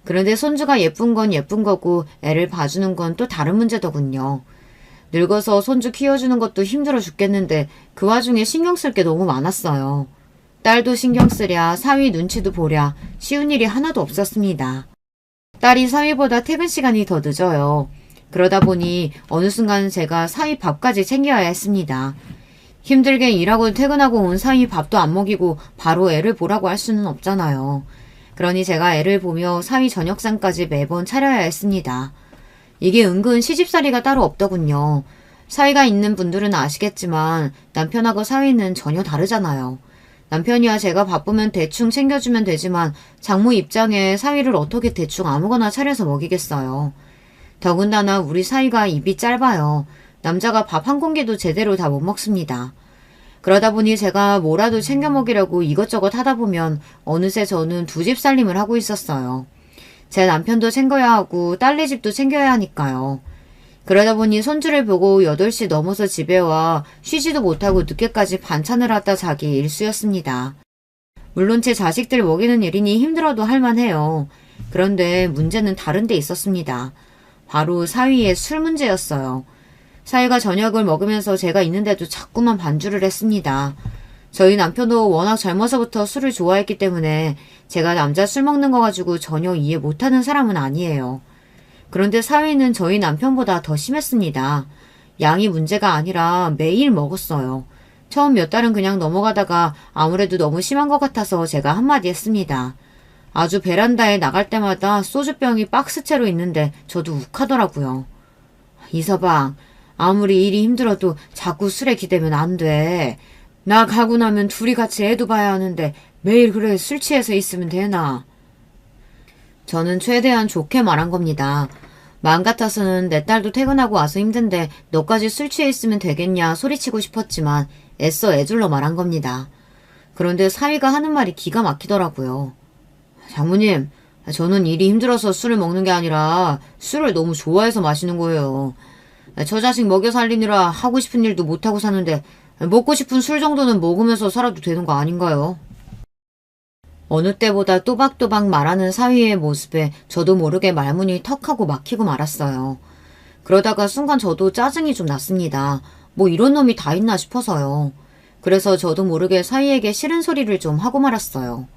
그런데 손주가 예쁜 건 예쁜 거고 애를 봐주는 건 또 다른 문제더군요. 늙어서 손주 키워주는 것도 힘들어 죽겠는데 그 와중에 신경 쓸 게 너무 많았어요. 딸도 신경 쓰랴 사위 눈치도 보랴 쉬운 일이 하나도 없었습니다. 딸이 사위보다 퇴근 시간이 더 늦어요. 그러다 보니 어느 순간 제가 사위 밥까지 챙겨야 했습니다. 힘들게 일하고 퇴근하고 온 사위 밥도 안 먹이고 바로 애를 보라고 할 수는 없잖아요. 그러니 제가 애를 보며 사위 저녁상까지 매번 차려야 했습니다. 이게 은근 시집살이가 따로 없더군요. 사위가 있는 분들은 아시겠지만 남편하고 사위는 전혀 다르잖아요. 남편이야 제가 바쁘면 대충 챙겨주면 되지만 장모 입장에 사위를 어떻게 대충 아무거나 차려서 먹이겠어요. 더군다나 우리 사이가 입이 짧아요. 남자가 밥 한 공기도 제대로 다 못 먹습니다. 그러다 보니 제가 뭐라도 챙겨 먹이려고 이것저것 하다 보면 어느새 저는 두 집 살림을 하고 있었어요. 제 남편도 챙겨야 하고 딸네 집도 챙겨야 하니까요. 그러다 보니 손주를 보고 8시 넘어서 집에 와 쉬지도 못하고 늦게까지 반찬을 하다 자기 일쑤였습니다. 물론 제 자식들 먹이는 일이니 힘들어도 할만해요. 그런데 문제는 다른 데 있었습니다. 바로 사위의 술 문제였어요. 사위가 저녁을 먹으면서 제가 있는데도 자꾸만 반주를 했습니다. 저희 남편도 워낙 젊어서부터 술을 좋아했기 때문에 제가 남자 술 먹는 거 가지고 전혀 이해 못하는 사람은 아니에요. 그런데 사위는 저희 남편보다 더 심했습니다. 양이 문제가 아니라 매일 먹었어요. 처음 몇 달은 그냥 넘어가다가 아무래도 너무 심한 것 같아서 제가 한마디 했습니다. 아주 베란다에 나갈 때마다 소주병이 박스채로 있는데 저도 욱하더라고요. 이서방, 아무리 일이 힘들어도 자꾸 술에 기대면 안 돼. 나 가고 나면 둘이 같이 애도 봐야 하는데 매일 그래 술 취해서 있으면 되나? 저는 최대한 좋게 말한 겁니다. 마음 같아서는 내 딸도 퇴근하고 와서 힘든데 너까지 술 취해 있으면 되겠냐 소리치고 싶었지만 애써 애둘러 말한 겁니다. 그런데 사위가 하는 말이 기가 막히더라고요. 장모님, 저는 일이 힘들어서 술을 먹는 게 아니라 술을 너무 좋아해서 마시는 거예요. 저 자식 먹여 살리느라 하고 싶은 일도 못하고 사는데 먹고 싶은 술 정도는 먹으면서 살아도 되는 거 아닌가요? 어느 때보다 또박또박 말하는 사위의 모습에 저도 모르게 말문이 턱하고 막히고 말았어요. 그러다가 순간 저도 짜증이 좀 났습니다. 뭐 이런 놈이 다 있나 싶어서요. 그래서 저도 모르게 사위에게 싫은 소리를 좀 하고 말았어요.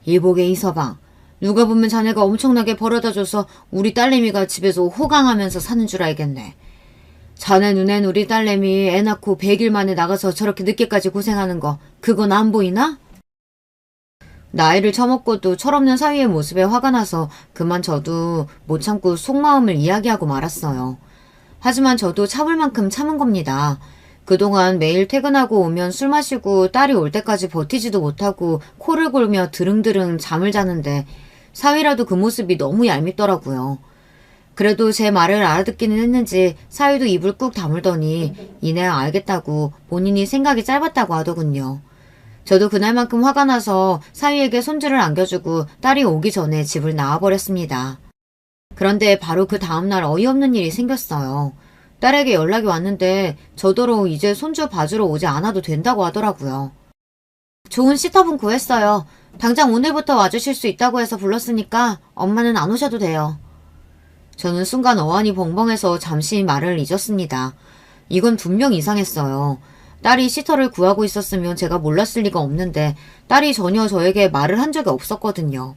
이보게 이서방, 누가 보면 자네가 엄청나게 벌어다줘서 우리 딸내미가 집에서 호강하면서 사는 줄 알겠네. 자네 눈엔 우리 딸내미 애 낳고 100일 만에 나가서 저렇게 늦게까지 고생하는 거 그건 안 보이나? 나이를 처먹고도 철없는 사위의 모습에 화가 나서 그만 저도 못 참고 속마음을 이야기하고 말았어요. 하지만 저도 참을 만큼 참은 겁니다. 그동안 매일 퇴근하고 오면 술 마시고 딸이 올 때까지 버티지도 못하고 코를 골며 드릉드릉 잠을 자는데 사위라도 그 모습이 너무 얄밉더라고요. 그래도 제 말을 알아듣기는 했는지 사위도 입을 꾹 다물더니 이내 알겠다고 본인이 생각이 짧았다고 하더군요. 저도 그날만큼 화가 나서 사위에게 손주를 안겨주고 딸이 오기 전에 집을 나와버렸습니다. 그런데 바로 그 다음날 어이없는 일이 생겼어요. 딸에게 연락이 왔는데 저더러 이제 손주 봐주러 오지 않아도 된다고 하더라고요. 좋은 시터분 구했어요. 당장 오늘부터 와주실 수 있다고 해서 불렀으니까 엄마는 안 오셔도 돼요. 저는 순간 어안이 벙벙해서 잠시 말을 잊었습니다. 이건 분명 이상했어요. 딸이 시터를 구하고 있었으면 제가 몰랐을 리가 없는데 딸이 전혀 저에게 말을 한 적이 없었거든요.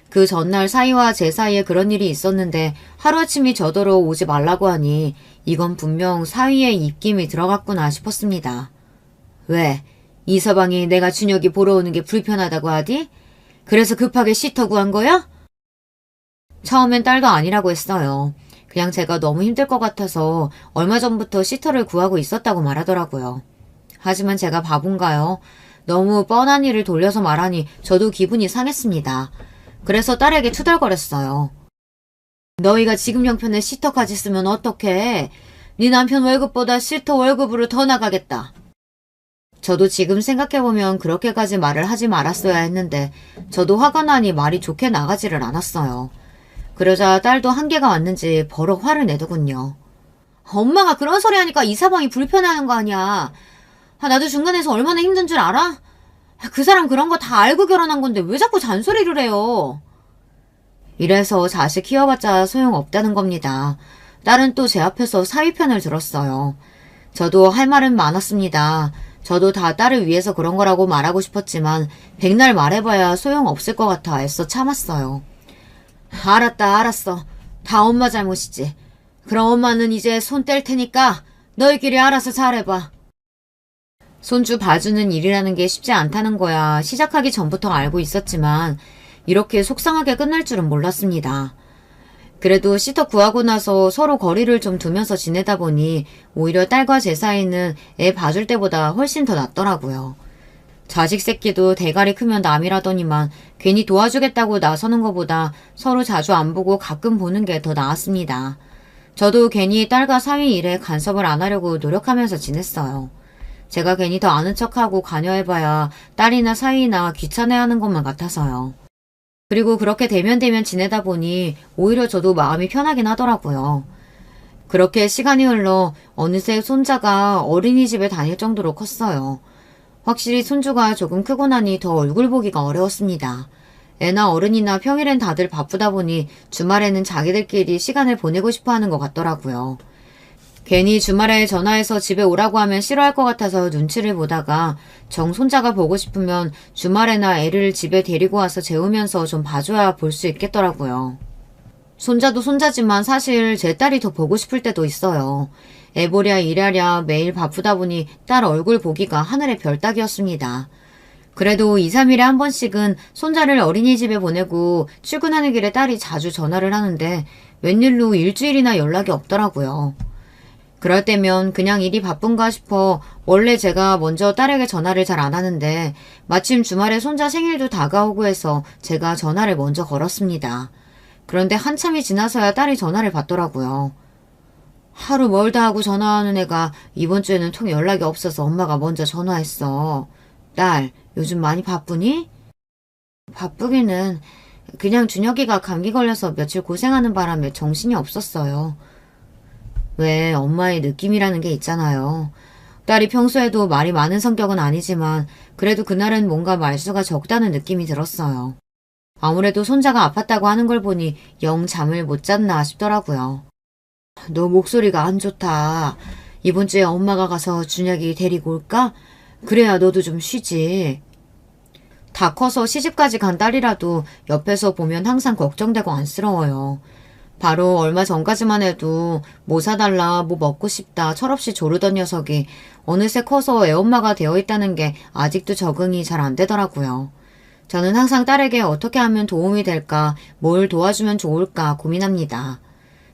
그 전날 사위와 제 사이에 그런 일이 있었는데 하루아침에 저더러 오지 말라고 하니 이건 분명 사위의 입김이 들어갔구나 싶었습니다. 왜? 이서방이 내가 준혁이 보러 오는 게 불편하다고 하디? 그래서 급하게 시터 구한 거야? 처음엔 딸도 아니라고 했어요. 그냥 제가 너무 힘들 것 같아서 얼마 전부터 시터를 구하고 있었다고 말하더라고요. 하지만 제가 바본가요? 너무 뻔한 일을 돌려서 말하니 저도 기분이 상했습니다. 그래서 딸에게 투덜거렸어요. 너희가 지금 형편에 시터까지 쓰면 어떡해? 네 남편 월급보다 시터 월급으로 더 나가겠다. 저도 지금 생각해보면 그렇게까지 말을 하지 말았어야 했는데 저도 화가 나니 말이 좋게 나가지를 않았어요. 그러자 딸도 한계가 왔는지 버럭 화를 내더군요. 엄마가 그런 소리 하니까 이 사방이 불편해하는 거 아니야. 나도 중간에서 얼마나 힘든 줄 알아? 그 사람 그런 거 다 알고 결혼한 건데 왜 자꾸 잔소리를 해요? 이래서 자식 키워봤자 소용없다는 겁니다. 딸은 또 제 앞에서 사위 편을 들었어요. 저도 할 말은 많았습니다. 저도 다 딸을 위해서 그런 거라고 말하고 싶었지만 백날 말해봐야 소용없을 것 같아 애써 참았어요. 알았다 알았어. 다 엄마 잘못이지. 그럼 엄마는 이제 손 뗄 테니까 너희끼리 알아서 잘해봐. 손주 봐주는 일이라는 게 쉽지 않다는 거야 시작하기 전부터 알고 있었지만 이렇게 속상하게 끝날 줄은 몰랐습니다. 그래도 시터 구하고 나서 서로 거리를 좀 두면서 지내다 보니 오히려 딸과 제 사이는 애 봐줄 때보다 훨씬 더 낫더라고요. 자식 새끼도 대가리 크면 남이라더니만 괜히 도와주겠다고 나서는 것보다 서로 자주 안 보고 가끔 보는 게 더 나았습니다. 저도 괜히 딸과 사위 일에 간섭을 안 하려고 노력하면서 지냈어요. 제가 괜히 더 아는 척하고 관여해봐야 딸이나 사위나 귀찮아하는 것만 같아서요. 그리고 그렇게 대면 지내다 보니 오히려 저도 마음이 편하긴 하더라고요. 그렇게 시간이 흘러 어느새 손자가 어린이집에 다닐 정도로 컸어요. 확실히 손주가 조금 크고 나니 더 얼굴 보기가 어려웠습니다. 애나 어른이나 평일엔 다들 바쁘다 보니 주말에는 자기들끼리 시간을 보내고 싶어 하는 것 같더라고요. 괜히 주말에 전화해서 집에 오라고 하면 싫어할 것 같아서 눈치를 보다가 정 손자가 보고 싶으면 주말에나 애를 집에 데리고 와서 재우면서 좀 봐줘야 볼 수 있겠더라고요. 손자도 손자지만 사실 제 딸이 더 보고 싶을 때도 있어요. 애 보랴 일하랴 매일 바쁘다 보니 딸 얼굴 보기가 하늘의 별 따기였습니다. 그래도 2, 3일에 한 번씩은 손자를 어린이집에 보내고 출근하는 길에 딸이 자주 전화를 하는데 웬일로 일주일이나 연락이 없더라고요. 그럴 때면 그냥 일이 바쁜가 싶어 원래 제가 먼저 딸에게 전화를 잘 안 하는데 마침 주말에 손자 생일도 다가오고 해서 제가 전화를 먼저 걸었습니다. 그런데 한참이 지나서야 딸이 전화를 받더라고요. 하루 멀다 하고 전화하는 애가 이번 주에는 통 연락이 없어서 엄마가 먼저 전화했어. 딸, 요즘 많이 바쁘니? 바쁘기는 그냥 준혁이가 감기 걸려서 며칠 고생하는 바람에 정신이 없었어요. 왜 엄마의 느낌이라는 게 있잖아요. 딸이 평소에도 말이 많은 성격은 아니지만 그래도 그날은 뭔가 말수가 적다는 느낌이 들었어요. 아무래도 손자가 아팠다고 하는 걸 보니 영 잠을 못 잤나 싶더라고요. 너 목소리가 안 좋다. 이번 주에 엄마가 가서 준혁이 데리고 올까? 그래야 너도 좀 쉬지. 다 커서 시집까지 간 딸이라도 옆에서 보면 항상 걱정되고 안쓰러워요. 바로 얼마 전까지만 해도 뭐 사달라, 뭐 먹고 싶다 철없이 조르던 녀석이 어느새 커서 애엄마가 되어 있다는 게 아직도 적응이 잘 안 되더라고요. 저는 항상 딸에게 어떻게 하면 도움이 될까, 뭘 도와주면 좋을까 고민합니다.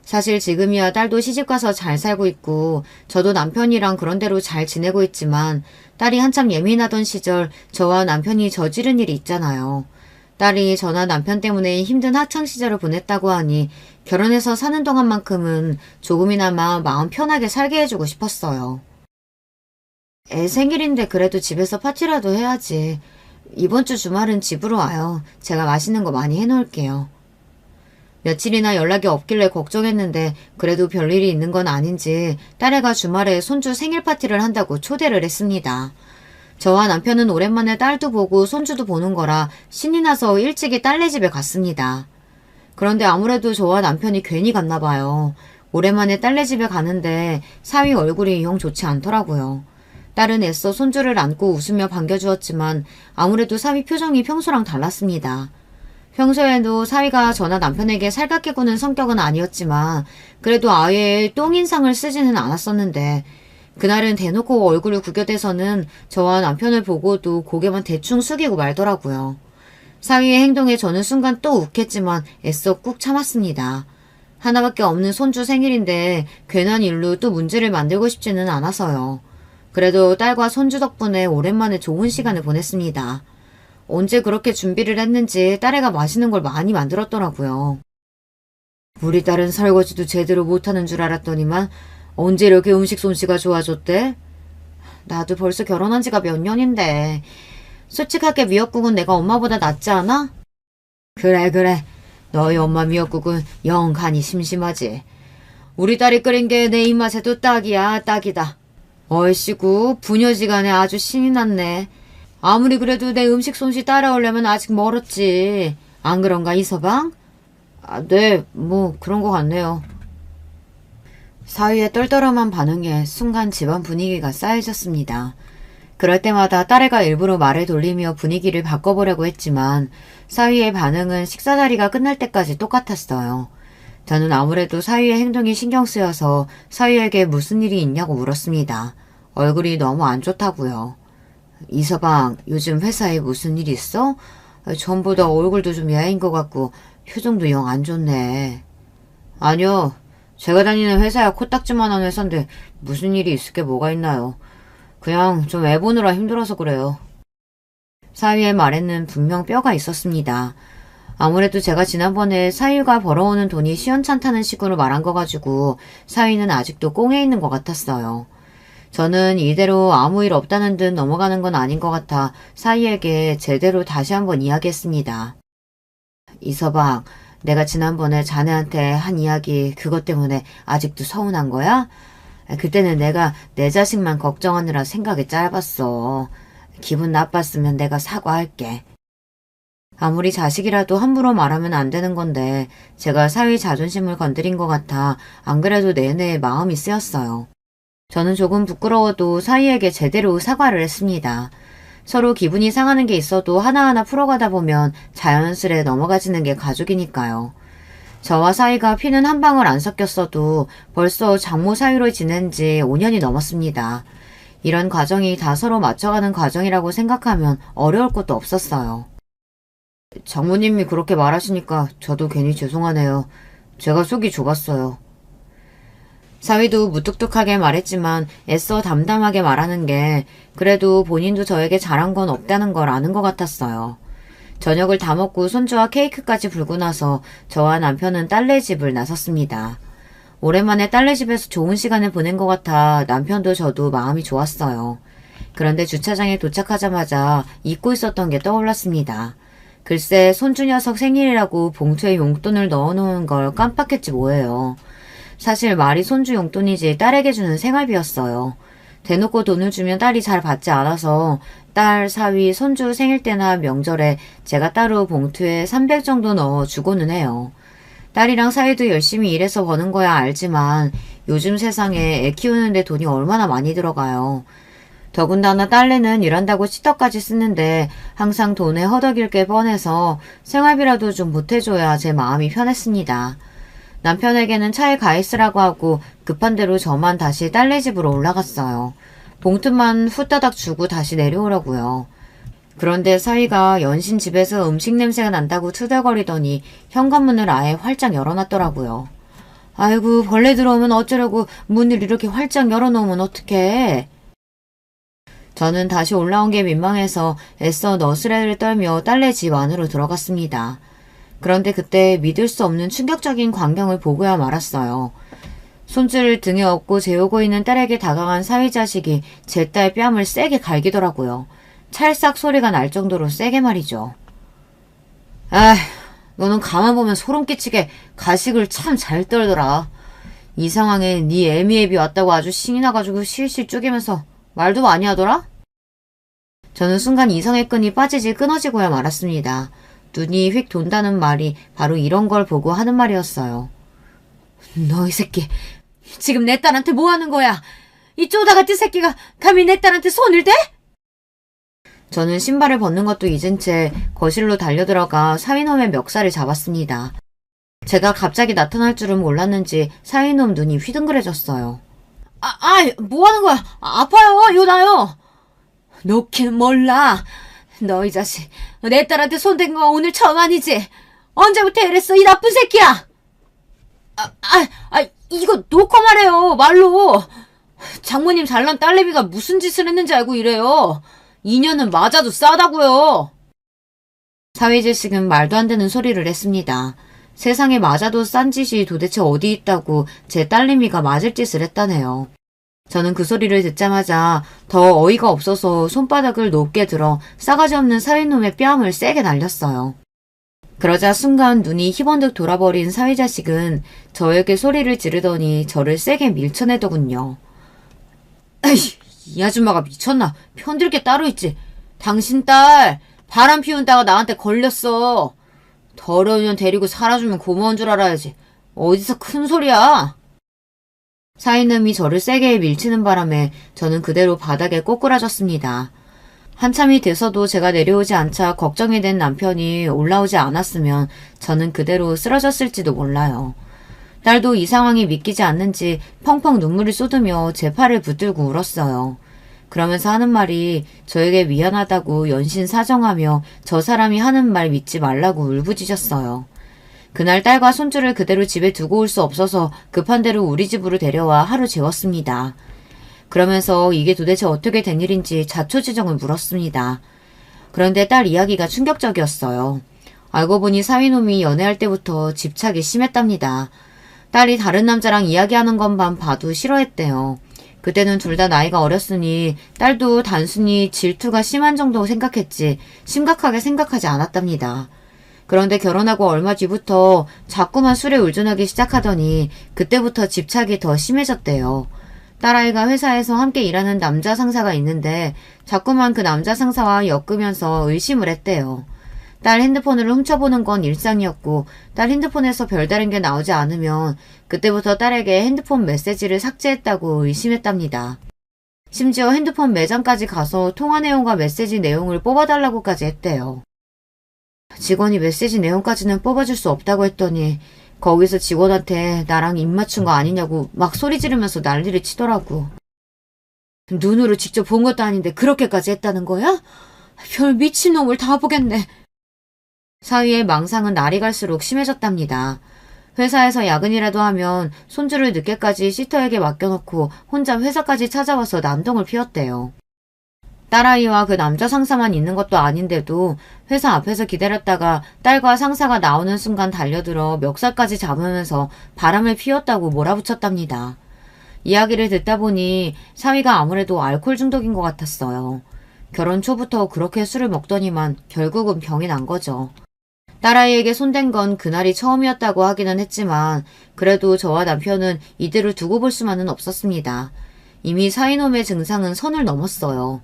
사실 지금이야 딸도 시집가서 잘 살고 있고 저도 남편이랑 그런대로 잘 지내고 있지만 딸이 한참 예민하던 시절 저와 남편이 저지른 일이 있잖아요. 딸이 저나 남편 때문에 힘든 학창시절을 보냈다고 하니 결혼해서 사는 동안만큼은 조금이나마 마음 편하게 살게 해주고 싶었어요. 애 생일인데 그래도 집에서 파티라도 해야지. 이번 주 주말은 집으로 와요. 제가 맛있는 거 많이 해놓을게요. 며칠이나 연락이 없길래 걱정했는데 그래도 별일이 있는 건 아닌지 딸애가 주말에 손주 생일 파티를 한다고 초대를 했습니다. 저와 남편은 오랜만에 딸도 보고 손주도 보는 거라 신이 나서 일찍이 딸네 집에 갔습니다. 그런데 아무래도 저와 남편이 괜히 갔나 봐요. 오랜만에 딸네 집에 가는데 사위 얼굴이 영 좋지 않더라고요. 딸은 애써 손주를 안고 웃으며 반겨주었지만 아무래도 사위 표정이 평소랑 달랐습니다. 평소에도 사위가 저나 남편에게 살갑게 구는 성격은 아니었지만 그래도 아예 똥인상을 쓰지는 않았었는데 그날은 대놓고 얼굴을 구겨대서는 저와 남편을 보고도 고개만 대충 숙이고 말더라고요. 사위의 행동에 저는 순간 또 욱했지만 애써 꾹 참았습니다. 하나밖에 없는 손주 생일인데 괜한 일로 또 문제를 만들고 싶지는 않아서요. 그래도 딸과 손주 덕분에 오랜만에 좋은 시간을 보냈습니다. 언제 그렇게 준비를 했는지 딸애가 맛있는 걸 많이 만들었더라고요. 우리 딸은 설거지도 제대로 못하는 줄 알았더니만 언제 이렇게 음식 솜씨가 좋아졌대? 나도 벌써 결혼한 지가 몇 년인데 솔직하게 미역국은 내가 엄마보다 낫지 않아? 그래. 너희 엄마 미역국은 영 간이 심심하지. 우리 딸이 끓인 게 내 입맛에도 딱이야, 딱이다. 얼씨구 부녀지간에 아주 신이 났네. 아무리 그래도 내 음식 솜씨 따라오려면 아직 멀었지. 안 그런가 이서방? 네, 뭐 그런 것 같네요. 사위의 떨떠름한 반응에 순간 집안 분위기가 싸해졌습니다. 그럴 때마다 딸애가 일부러 말을 돌리며 분위기를 바꿔보려고 했지만 사위의 반응은 식사 자리가 끝날 때까지 똑같았어요. 저는 아무래도 사위의 행동이 신경 쓰여서 사위에게 무슨 일이 있냐고 물었습니다. 얼굴이 너무 안 좋다고요. 이서방, 요즘 회사에 무슨 일 있어? 전보다 얼굴도 좀 야인 것 같고 표정도 영 안 좋네. 아니요. 제가 다니는 회사야 코딱지만한 회사인데 무슨 일이 있을 게 뭐가 있나요? 그냥 좀 애 보느라 힘들어서 그래요. 사위의 말에는 분명 뼈가 있었습니다. 아무래도 제가 지난번에 사위가 벌어오는 돈이 시원찮다는 식으로 말한 거 가지고 사위는 아직도 꽁에 있는 것 같았어요. 저는 이대로 아무 일 없다는 듯 넘어가는 건 아닌 것 같아 사위에게 제대로 다시 한번 이야기했습니다. 이서방, 내가 지난번에 자네한테 한 이야기 그것 때문에 아직도 서운한 거야? 그때는 내가 내 자식만 걱정하느라 생각이 짧았어. 기분 나빴으면 내가 사과할게. 아무리 자식이라도 함부로 말하면 안 되는 건데 제가 사위 자존심을 건드린 것 같아 안 그래도 내내 마음이 쓰였어요. 저는 조금 부끄러워도 사위에게 제대로 사과를 했습니다. 서로 기분이 상하는 게 있어도 하나하나 풀어가다 보면 자연스레 넘어가지는 게 가족이니까요. 저와 사위가 피는 한 방울 안 섞였어도 벌써 장모 사위로 지낸 지 5년이 넘었습니다. 이런 과정이 다 서로 맞춰가는 과정이라고 생각하면 어려울 것도 없었어요. 장모님이 그렇게 말하시니까 저도 괜히 죄송하네요. 제가 속이 좁았어요. 사위도 무뚝뚝하게 말했지만 애써 담담하게 말하는 게 그래도 본인도 저에게 잘한 건 없다는 걸 아는 것 같았어요. 저녁을 다 먹고 손주와 케이크까지 불고 나서 저와 남편은 딸네 집을 나섰습니다. 오랜만에 딸네 집에서 좋은 시간을 보낸 것 같아 남편도 저도 마음이 좋았어요. 그런데 주차장에 도착하자마자 잊고 있었던 게 떠올랐습니다. 글쎄 손주 녀석 생일이라고 봉투에 용돈을 넣어놓은 걸 깜빡했지 뭐예요. 사실 말이 손주 용돈이지 딸에게 주는 생활비였어요. 대놓고 돈을 주면 딸이 잘 받지 않아서 딸, 사위, 손주 생일 때나 명절에 제가 따로 봉투에 300 정도 넣어 주고는 해요. 딸이랑 사위도 열심히 일해서 버는 거야 알지만 요즘 세상에 애 키우는데 돈이 얼마나 많이 들어가요. 더군다나 딸내는 일한다고 치떡까지 쓰는데 항상 돈에 허덕일 게 뻔해서 생활비라도 좀 보태줘야 제 마음이 편했습니다. 남편에게는 차에 가 있으라고 하고 급한 대로 저만 다시 딸네 집으로 올라갔어요. 봉투만 후다닥 주고 다시 내려오라고요. 그런데 사위가 연신 집에서 음식 냄새가 난다고 투덜거리더니 현관문을 아예 활짝 열어놨더라고요. 아이고 벌레 들어오면 어쩌려고 문을 이렇게 활짝 열어놓으면 어떡해. 저는 다시 올라온 게 민망해서 애써 너스레를 떨며 딸네 집 안으로 들어갔습니다. 그런데 그때 믿을 수 없는 충격적인 광경을 보고야 말았어요. 손주를 등에 업고 재우고 있는 딸에게 다가간 사위 자식이 제 딸 뺨을 세게 갈기더라고요. 찰싹 소리가 날 정도로 세게 말이죠. 아휴, 너는 가만 보면 소름 끼치게 가식을 참 잘 떨더라. 이 상황에 네 애미애비 왔다고 아주 신이 나가지고 실실 쪼개면서 말도 많이 하더라? 저는 순간 이성의 끈이 빠지지 끊어지고야 말았습니다. 눈이 휙 돈다는 말이 바로 이런 걸 보고 하는 말이었어요. 너 이 새끼 지금 내 딸한테 뭐 하는 거야? 이 쪼다 같은 새끼가 감히 내 딸한테 손을 대? 저는 신발을 벗는 것도 잊은 채 거실로 달려들어가 사위놈의 멱살을 잡았습니다. 제가 갑자기 나타날 줄은 몰랐는지 사위놈 눈이 휘둥그레졌어요. 뭐 하는 거야? 아파요, 요나요. 놓기는 몰라. 너 이 자식, 내 딸한테 손댄 거 오늘 처음 아니지? 언제부터 이랬어, 이 나쁜 새끼야! 이거 놓고 말해요, 말로. 장모님 잘난 딸내미가 무슨 짓을 했는지 알고 이래요. 인연은 맞아도 싸다고요. 사위제식은 말도 안 되는 소리를 했습니다. 세상에 맞아도 싼 짓이 도대체 어디 있다고 제 딸내미가 맞을 짓을 했다네요. 저는 그 소리를 듣자마자 더 어이가 없어서 손바닥을 높게 들어 싸가지 없는 사위놈의 뺨을 세게 날렸어요. 그러자 순간 눈이 희번득 돌아버린 사위자식은 저에게 소리를 지르더니 저를 세게 밀쳐내더군요. 에이, 이 아줌마가 미쳤나? 편들 게 따로 있지. 당신 딸 바람 피운다가 나한테 걸렸어. 더러운 년 데리고 살아주면 고마운 줄 알아야지. 어디서 큰 소리야. 사위놈이 저를 세게 밀치는 바람에 저는 그대로 바닥에 꼬꾸라졌습니다. 한참이 돼서도 제가 내려오지 않자 걱정이 된 남편이 올라오지 않았으면 저는 그대로 쓰러졌을지도 몰라요. 딸도 이 상황이 믿기지 않는지 펑펑 눈물을 쏟으며 제 팔을 붙들고 울었어요. 그러면서 하는 말이 저에게 미안하다고 연신 사정하며 저 사람이 하는 말 믿지 말라고 울부짖었어요. 그날 딸과 손주를 그대로 집에 두고 올 수 없어서 급한 대로 우리 집으로 데려와 하루 재웠습니다. 그러면서 이게 도대체 어떻게 된 일인지 자초지종을 물었습니다. 그런데 딸 이야기가 충격적이었어요. 알고 보니 사위놈이 연애할 때부터 집착이 심했답니다. 딸이 다른 남자랑 이야기하는 것만 봐도 싫어했대요. 그때는 둘 다 나이가 어렸으니 딸도 단순히 질투가 심한 정도 생각했지 심각하게 생각하지 않았답니다. 그런데 결혼하고 얼마 뒤부터 자꾸만 술에 의존하기 시작하더니 그때부터 집착이 더 심해졌대요. 딸아이가 회사에서 함께 일하는 남자 상사가 있는데 자꾸만 그 남자 상사와 엮으면서 의심을 했대요. 딸 핸드폰을 훔쳐보는 건 일상이었고 딸 핸드폰에서 별다른 게 나오지 않으면 그때부터 딸에게 핸드폰 메시지를 삭제했다고 의심했답니다. 심지어 핸드폰 매장까지 가서 통화 내용과 메시지 내용을 뽑아달라고까지 했대요. 직원이 메시지 내용까지는 뽑아줄 수 없다고 했더니 거기서 직원한테 나랑 입맞춘 거 아니냐고 막 소리 지르면서 난리를 치더라고. 눈으로 직접 본 것도 아닌데 그렇게까지 했다는 거야? 별 미친놈을 다 보겠네. 사위의 망상은 날이 갈수록 심해졌답니다. 회사에서 야근이라도 하면 손주를 늦게까지 시터에게 맡겨놓고 혼자 회사까지 찾아와서 난동을 피웠대요. 딸아이와 그 남자 상사만 있는 것도 아닌데도 회사 앞에서 기다렸다가 딸과 상사가 나오는 순간 달려들어 멱살까지 잡으면서 바람을 피웠다고 몰아붙였답니다. 이야기를 듣다 보니 사위가 아무래도 알코올 중독인 것 같았어요. 결혼 초부터 그렇게 술을 먹더니만 결국은 병이 난 거죠. 딸아이에게 손댄 건 그날이 처음이었다고 하기는 했지만 그래도 저와 남편은 이대로 두고 볼 수만은 없었습니다. 이미 사위놈의 증상은 선을 넘었어요.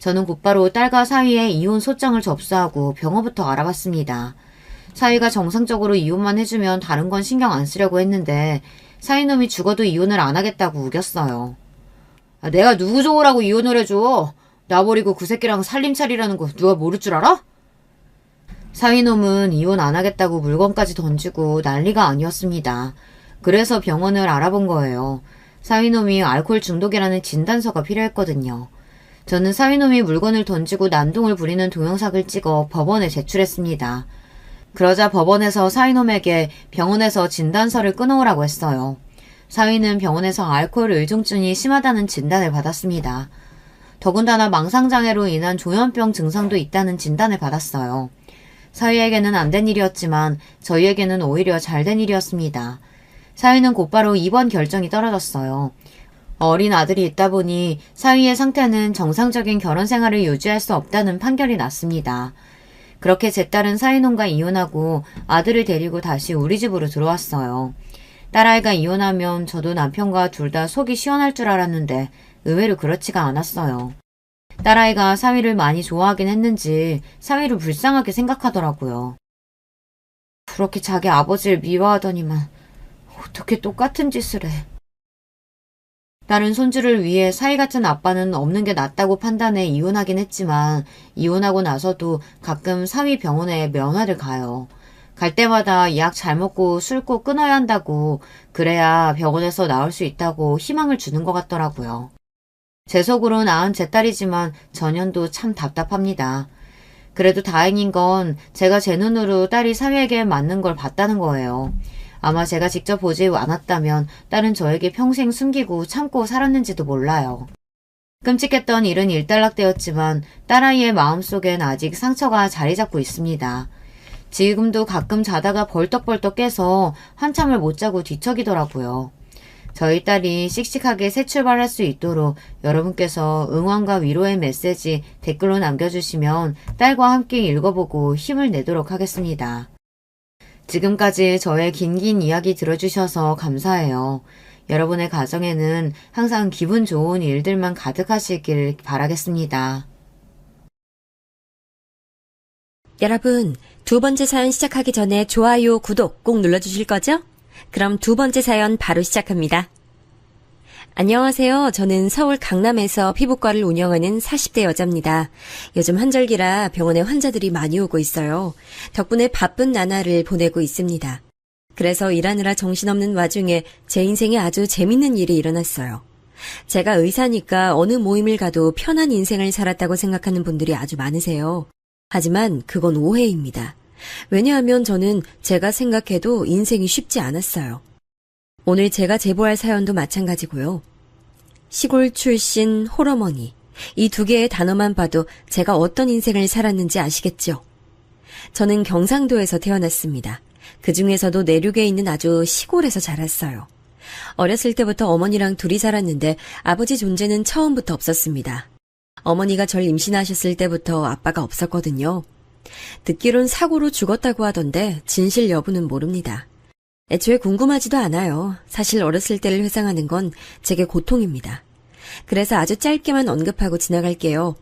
저는 곧바로 딸과 사위의 이혼 소장을 접수하고 병원부터 알아봤습니다. 사위가 정상적으로 이혼만 해주면 다른 건 신경 안 쓰려고 했는데 사위놈이 죽어도 이혼을 안 하겠다고 우겼어요. 내가 누구 좋으라고 이혼을 해줘? 나 버리고 그 새끼랑 살림 차리라는 거 누가 모를 줄 알아? 사위놈은 이혼 안 하겠다고 물건까지 던지고 난리가 아니었습니다. 그래서 병원을 알아본 거예요. 사위놈이 알코올 중독이라는 진단서가 필요했거든요. 저는 사위놈이 물건을 던지고 난동을 부리는 동영상을 찍어 법원에 제출했습니다. 그러자 법원에서 사위놈에게 병원에서 진단서를 끊어오라고 했어요. 사위는 병원에서 알코올 의존증이 심하다는 진단을 받았습니다. 더군다나 망상장애로 인한 조현병 증상도 있다는 진단을 받았어요. 사위에게는 안 된 일이었지만 저희에게는 오히려 잘 된 일이었습니다. 사위는 곧바로 입원 결정이 떨어졌어요. 어린 아들이 있다 보니 사위의 상태는 정상적인 결혼 생활을 유지할 수 없다는 판결이 났습니다. 그렇게 제 딸은 사위놈과 이혼하고 아들을 데리고 다시 우리 집으로 들어왔어요. 딸아이가 이혼하면 저도 남편과 둘 다 속이 시원할 줄 알았는데 의외로 그렇지가 않았어요. 딸아이가 사위를 많이 좋아하긴 했는지 사위를 불쌍하게 생각하더라고요. 그렇게 자기 아버지를 미워하더니만 어떻게 똑같은 짓을 해. 딸은 손주를 위해 사위 같은 아빠는 없는 게 낫다고 판단해 이혼하긴 했지만 이혼하고 나서도 가끔 사위 병원에 면회를 가요. 갈 때마다 약 잘 먹고 술 꼭 끊어야 한다고 그래야 병원에서 나올 수 있다고 희망을 주는 것 같더라고요. 제 속으로 낳은 제 딸이지만 전현도 참 답답합니다. 그래도 다행인 건 제가 제 눈으로 딸이 사위에게 맞는 걸 봤다는 거예요. 아마 제가 직접 보지 않았다면 딸은 저에게 평생 숨기고 참고 살았는지도 몰라요. 끔찍했던 일은 일단락되었지만 딸아이의 마음속엔 아직 상처가 자리 잡고 있습니다. 지금도 가끔 자다가 벌떡벌떡 깨서 한참을 못 자고 뒤척이더라고요. 저희 딸이 씩씩하게 새 출발할 수 있도록 여러분께서 응원과 위로의 메시지 댓글로 남겨주시면 딸과 함께 읽어보고 힘을 내도록 하겠습니다. 지금까지 저의 긴긴 이야기 들어주셔서 감사해요. 여러분의 가정에는 항상 기분 좋은 일들만 가득하시길 바라겠습니다. 여러분, 두 번째 사연 시작하기 전에 좋아요, 구독 꼭 눌러주실 거죠? 그럼 두 번째 사연 바로 시작합니다. 안녕하세요. 저는 서울 강남에서 피부과를 운영하는 40대 여자입니다. 요즘 환절기라 병원에 환자들이 많이 오고 있어요. 덕분에 바쁜 나날을 보내고 있습니다. 그래서 일하느라 정신없는 와중에 제 인생에 아주 재밌는 일이 일어났어요. 제가 의사니까 어느 모임을 가도 편한 인생을 살았다고 생각하는 분들이 아주 많으세요. 하지만 그건 오해입니다. 왜냐하면 저는 제가 생각해도 인생이 쉽지 않았어요. 오늘 제가 제보할 사연도 마찬가지고요. 시골 출신 홀어머니, 이 두 개의 단어만 봐도 제가 어떤 인생을 살았는지 아시겠죠? 저는 경상도에서 태어났습니다. 그 중에서도 내륙에 있는 아주 시골에서 자랐어요. 어렸을 때부터 어머니랑 둘이 살았는데 아버지 존재는 처음부터 없었습니다. 어머니가 절 임신하셨을 때부터 아빠가 없었거든요. 듣기론 사고로 죽었다고 하던데 진실 여부는 모릅니다. 애초에 궁금하지도 않아요. 사실 어렸을 때를 회상하는 건 제게 고통입니다. 그래서 아주 짧게만 언급하고 지나갈게요.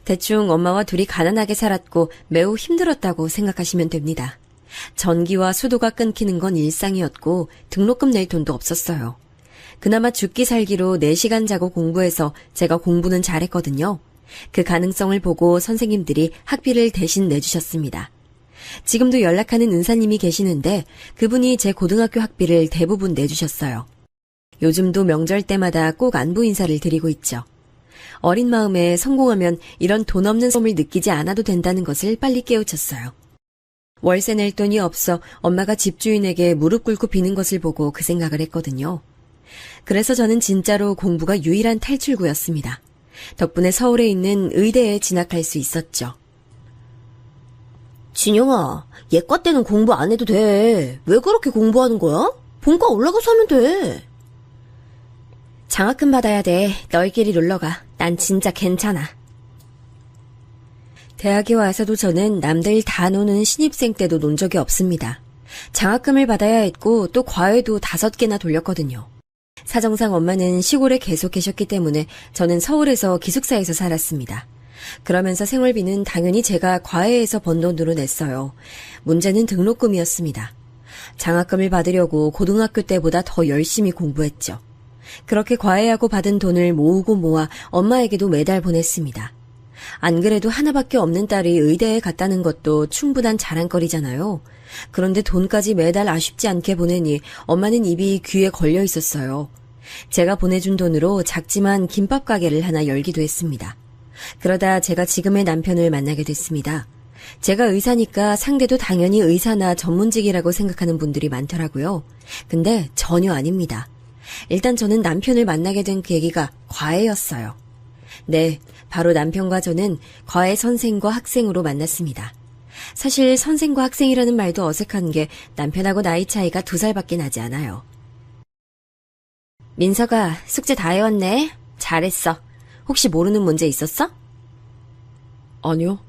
대충 엄마와 둘이 가난하게 살았고 매우 힘들었다고 생각하시면 됩니다. 전기와 수도가 끊기는 건 일상이었고 등록금 낼 돈도 없었어요. 그나마 죽기 살기로 4시간 자고 공부해서 제가 공부는 잘했거든요. 그 가능성을 보고 선생님들이 학비를 대신 내주셨습니다. 지금도 연락하는 은사님이 계시는데 그분이 제 고등학교 학비를 대부분 내주셨어요. 요즘도 명절 때마다 꼭 안부 인사를 드리고 있죠. 어린 마음에 성공하면 이런 돈 없는 솜을 느끼지 않아도 된다는 것을 빨리 깨우쳤어요. 월세 낼 돈이 없어 엄마가 집주인에게 무릎 꿇고 비는 것을 보고 그 생각을 했거든요. 그래서 저는 진짜로 공부가 유일한 탈출구였습니다. 덕분에 서울에 있는 의대에 진학할 수 있었죠. 진영아, 예과 때는 공부 안 해도 돼. 왜 그렇게 공부하는 거야? 본과 올라가서 하면 돼. 장학금 받아야 돼. 너희끼리 놀러가. 난 진짜 괜찮아. 대학에 와서도 저는 남들 다 노는 신입생 때도 논 적이 없습니다. 장학금을 받아야 했고 또 과외도 5개나 돌렸거든요. 사정상 엄마는 시골에 계속 계셨기 때문에 저는 서울에서 기숙사에서 살았습니다. 그러면서 생활비는 당연히 제가 과외에서 번 돈으로 냈어요. 문제는 등록금이었습니다. 장학금을 받으려고 고등학교 때보다 더 열심히 공부했죠. 그렇게 과외하고 받은 돈을 모으고 모아 엄마에게도 매달 보냈습니다. 안 그래도 하나밖에 없는 딸이 의대에 갔다는 것도 충분한 자랑거리잖아요. 그런데 돈까지 매달 아쉽지 않게 보내니 엄마는 입이 귀에 걸려 있었어요. 제가 보내준 돈으로 작지만 김밥 가게를 하나 열기도 했습니다. 그러다 제가 지금의 남편을 만나게 됐습니다. 제가 의사니까 상대도 당연히 의사나 전문직이라고 생각하는 분들이 많더라고요. 근데 전혀 아닙니다. 일단 저는 남편을 만나게 된 계기가 과외였어요. 네, 바로 남편과 저는 과외 선생과 학생으로 만났습니다. 사실 선생과 학생이라는 말도 어색한 게 남편하고 나이 차이가 2살밖에 나지 않아요. 민서가 숙제 다 해왔네. 잘했어. 혹시 모르는 문제 있었어? 아니요.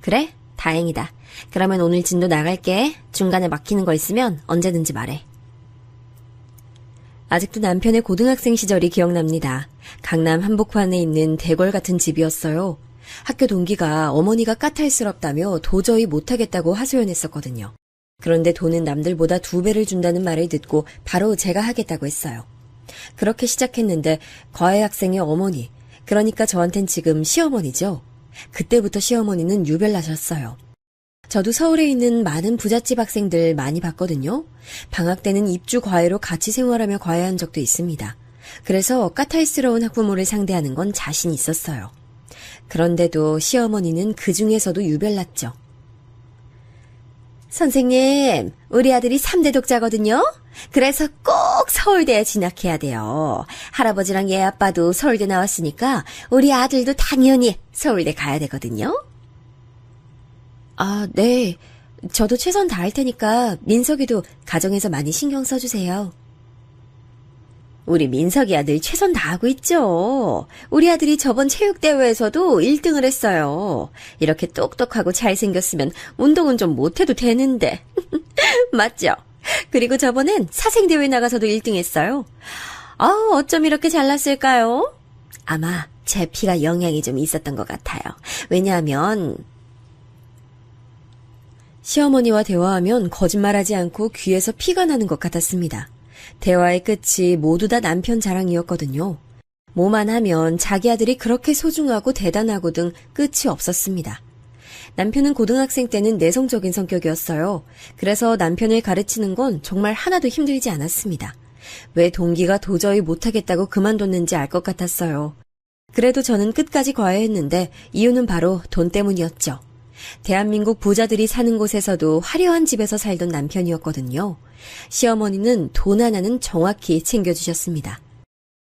그래? 다행이다. 그러면 오늘 진도 나갈게. 중간에 막히는 거 있으면 언제든지 말해. 아직도 남편의 고등학생 시절이 기억납니다. 강남 한복판에 있는 대궐 같은 집이었어요. 학교 동기가 어머니가 까탈스럽다며 도저히 못하겠다고 하소연했었거든요. 그런데 돈은 남들보다 2배를 준다는 말을 듣고 바로 제가 하겠다고 했어요. 그렇게 시작했는데 과외 학생의 어머니, 그러니까 저한텐 지금 시어머니죠. 그때부터 시어머니는 유별나셨어요. 저도 서울에 있는 많은 부잣집 학생들 많이 봤거든요. 방학 때는 입주 과외로 같이 생활하며 과외한 적도 있습니다. 그래서 까탈스러운 학부모를 상대하는 건 자신 있었어요. 그런데도 시어머니는 그 중에서도 유별났죠. 선생님, 우리 아들이 3대 독자거든요. 그래서 꼭 서울대에 진학해야 돼요. 할아버지랑 얘 아빠도 서울대 나왔으니까 우리 아들도 당연히 서울대 가야 되거든요. 아, 네. 저도 최선 다할 테니까 민석이도 가정에서 많이 신경 써주세요. 우리 민석이 아들 최선 다하고 있죠. 우리 아들이 저번 체육대회에서도 1등을 했어요. 이렇게 똑똑하고 잘생겼으면 운동은 좀 못해도 되는데. 맞죠? 그리고 저번엔 사생대회 나가서도 1등 했어요. 어쩜 이렇게 잘났을까요? 아마 제 피가 영향이 좀 있었던 것 같아요. 왜냐하면 시어머니와 대화하면 거짓말하지 않고 귀에서 피가 나는 것 같았습니다. 대화의 끝이 모두 다 남편 자랑이었거든요. 뭐만 하면 자기 아들이 그렇게 소중하고 대단하고 등 끝이 없었습니다. 남편은 고등학생 때는 내성적인 성격이었어요. 그래서 남편을 가르치는 건 정말 하나도 힘들지 않았습니다. 왜 동기가 도저히 못하겠다고 그만뒀는지 알 것 같았어요. 그래도 저는 끝까지 과외했는데 이유는 바로 돈 때문이었죠. 대한민국 부자들이 사는 곳에서도 화려한 집에서 살던 남편이었거든요. 시어머니는 돈 하나는 정확히 챙겨주셨습니다.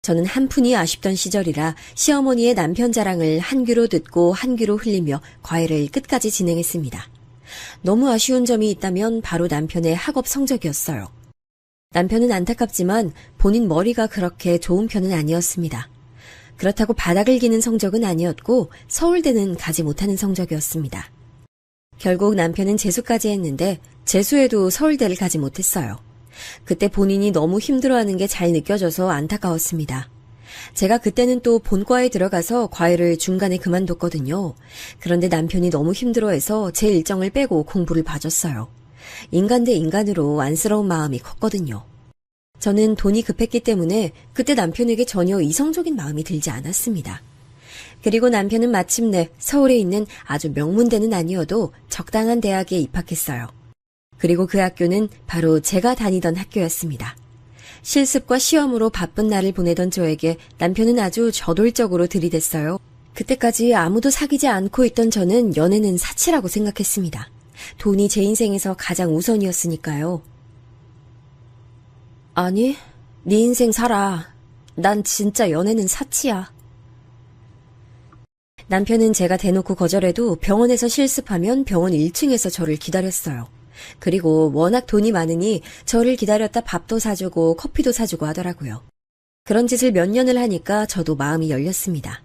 저는 한푼이 아쉽던 시절이라 시어머니의 남편 자랑을 한 귀로 듣고 한 귀로 흘리며 과외를 끝까지 진행했습니다. 너무 아쉬운 점이 있다면 바로 남편의 학업 성적이었어요. 남편은 안타깝지만 본인 머리가 그렇게 좋은 편은 아니었습니다. 그렇다고 바닥을 기는 성적은 아니었고 서울대는 가지 못하는 성적이었습니다. 결국 남편은 재수까지 했는데 재수해도 서울대를 가지 못했어요. 그때 본인이 너무 힘들어하는 게 잘 느껴져서 안타까웠습니다. 제가 그때는 또 본과에 들어가서 과외를 중간에 그만뒀거든요. 그런데 남편이 너무 힘들어해서 제 일정을 빼고 공부를 봐줬어요. 인간 대 인간으로 안쓰러운 마음이 컸거든요. 저는 돈이 급했기 때문에 그때 남편에게 전혀 이성적인 마음이 들지 않았습니다. 그리고 남편은 마침내 서울에 있는 아주 명문대는 아니어도 적당한 대학에 입학했어요. 그리고 그 학교는 바로 제가 다니던 학교였습니다. 실습과 시험으로 바쁜 날을 보내던 저에게 남편은 아주 저돌적으로 들이댔어요. 그때까지 아무도 사귀지 않고 있던 저는 연애는 사치라고 생각했습니다. 돈이 제 인생에서 가장 우선이었으니까요. 아니, 네 인생 살아. 난 진짜 연애는 사치야. 남편은 제가 대놓고 거절해도 병원에서 실습하면 병원 1층에서 저를 기다렸어요. 그리고 워낙 돈이 많으니 저를 기다렸다 밥도 사주고 커피도 사주고 하더라고요. 그런 짓을 몇 년을 하니까 저도 마음이 열렸습니다.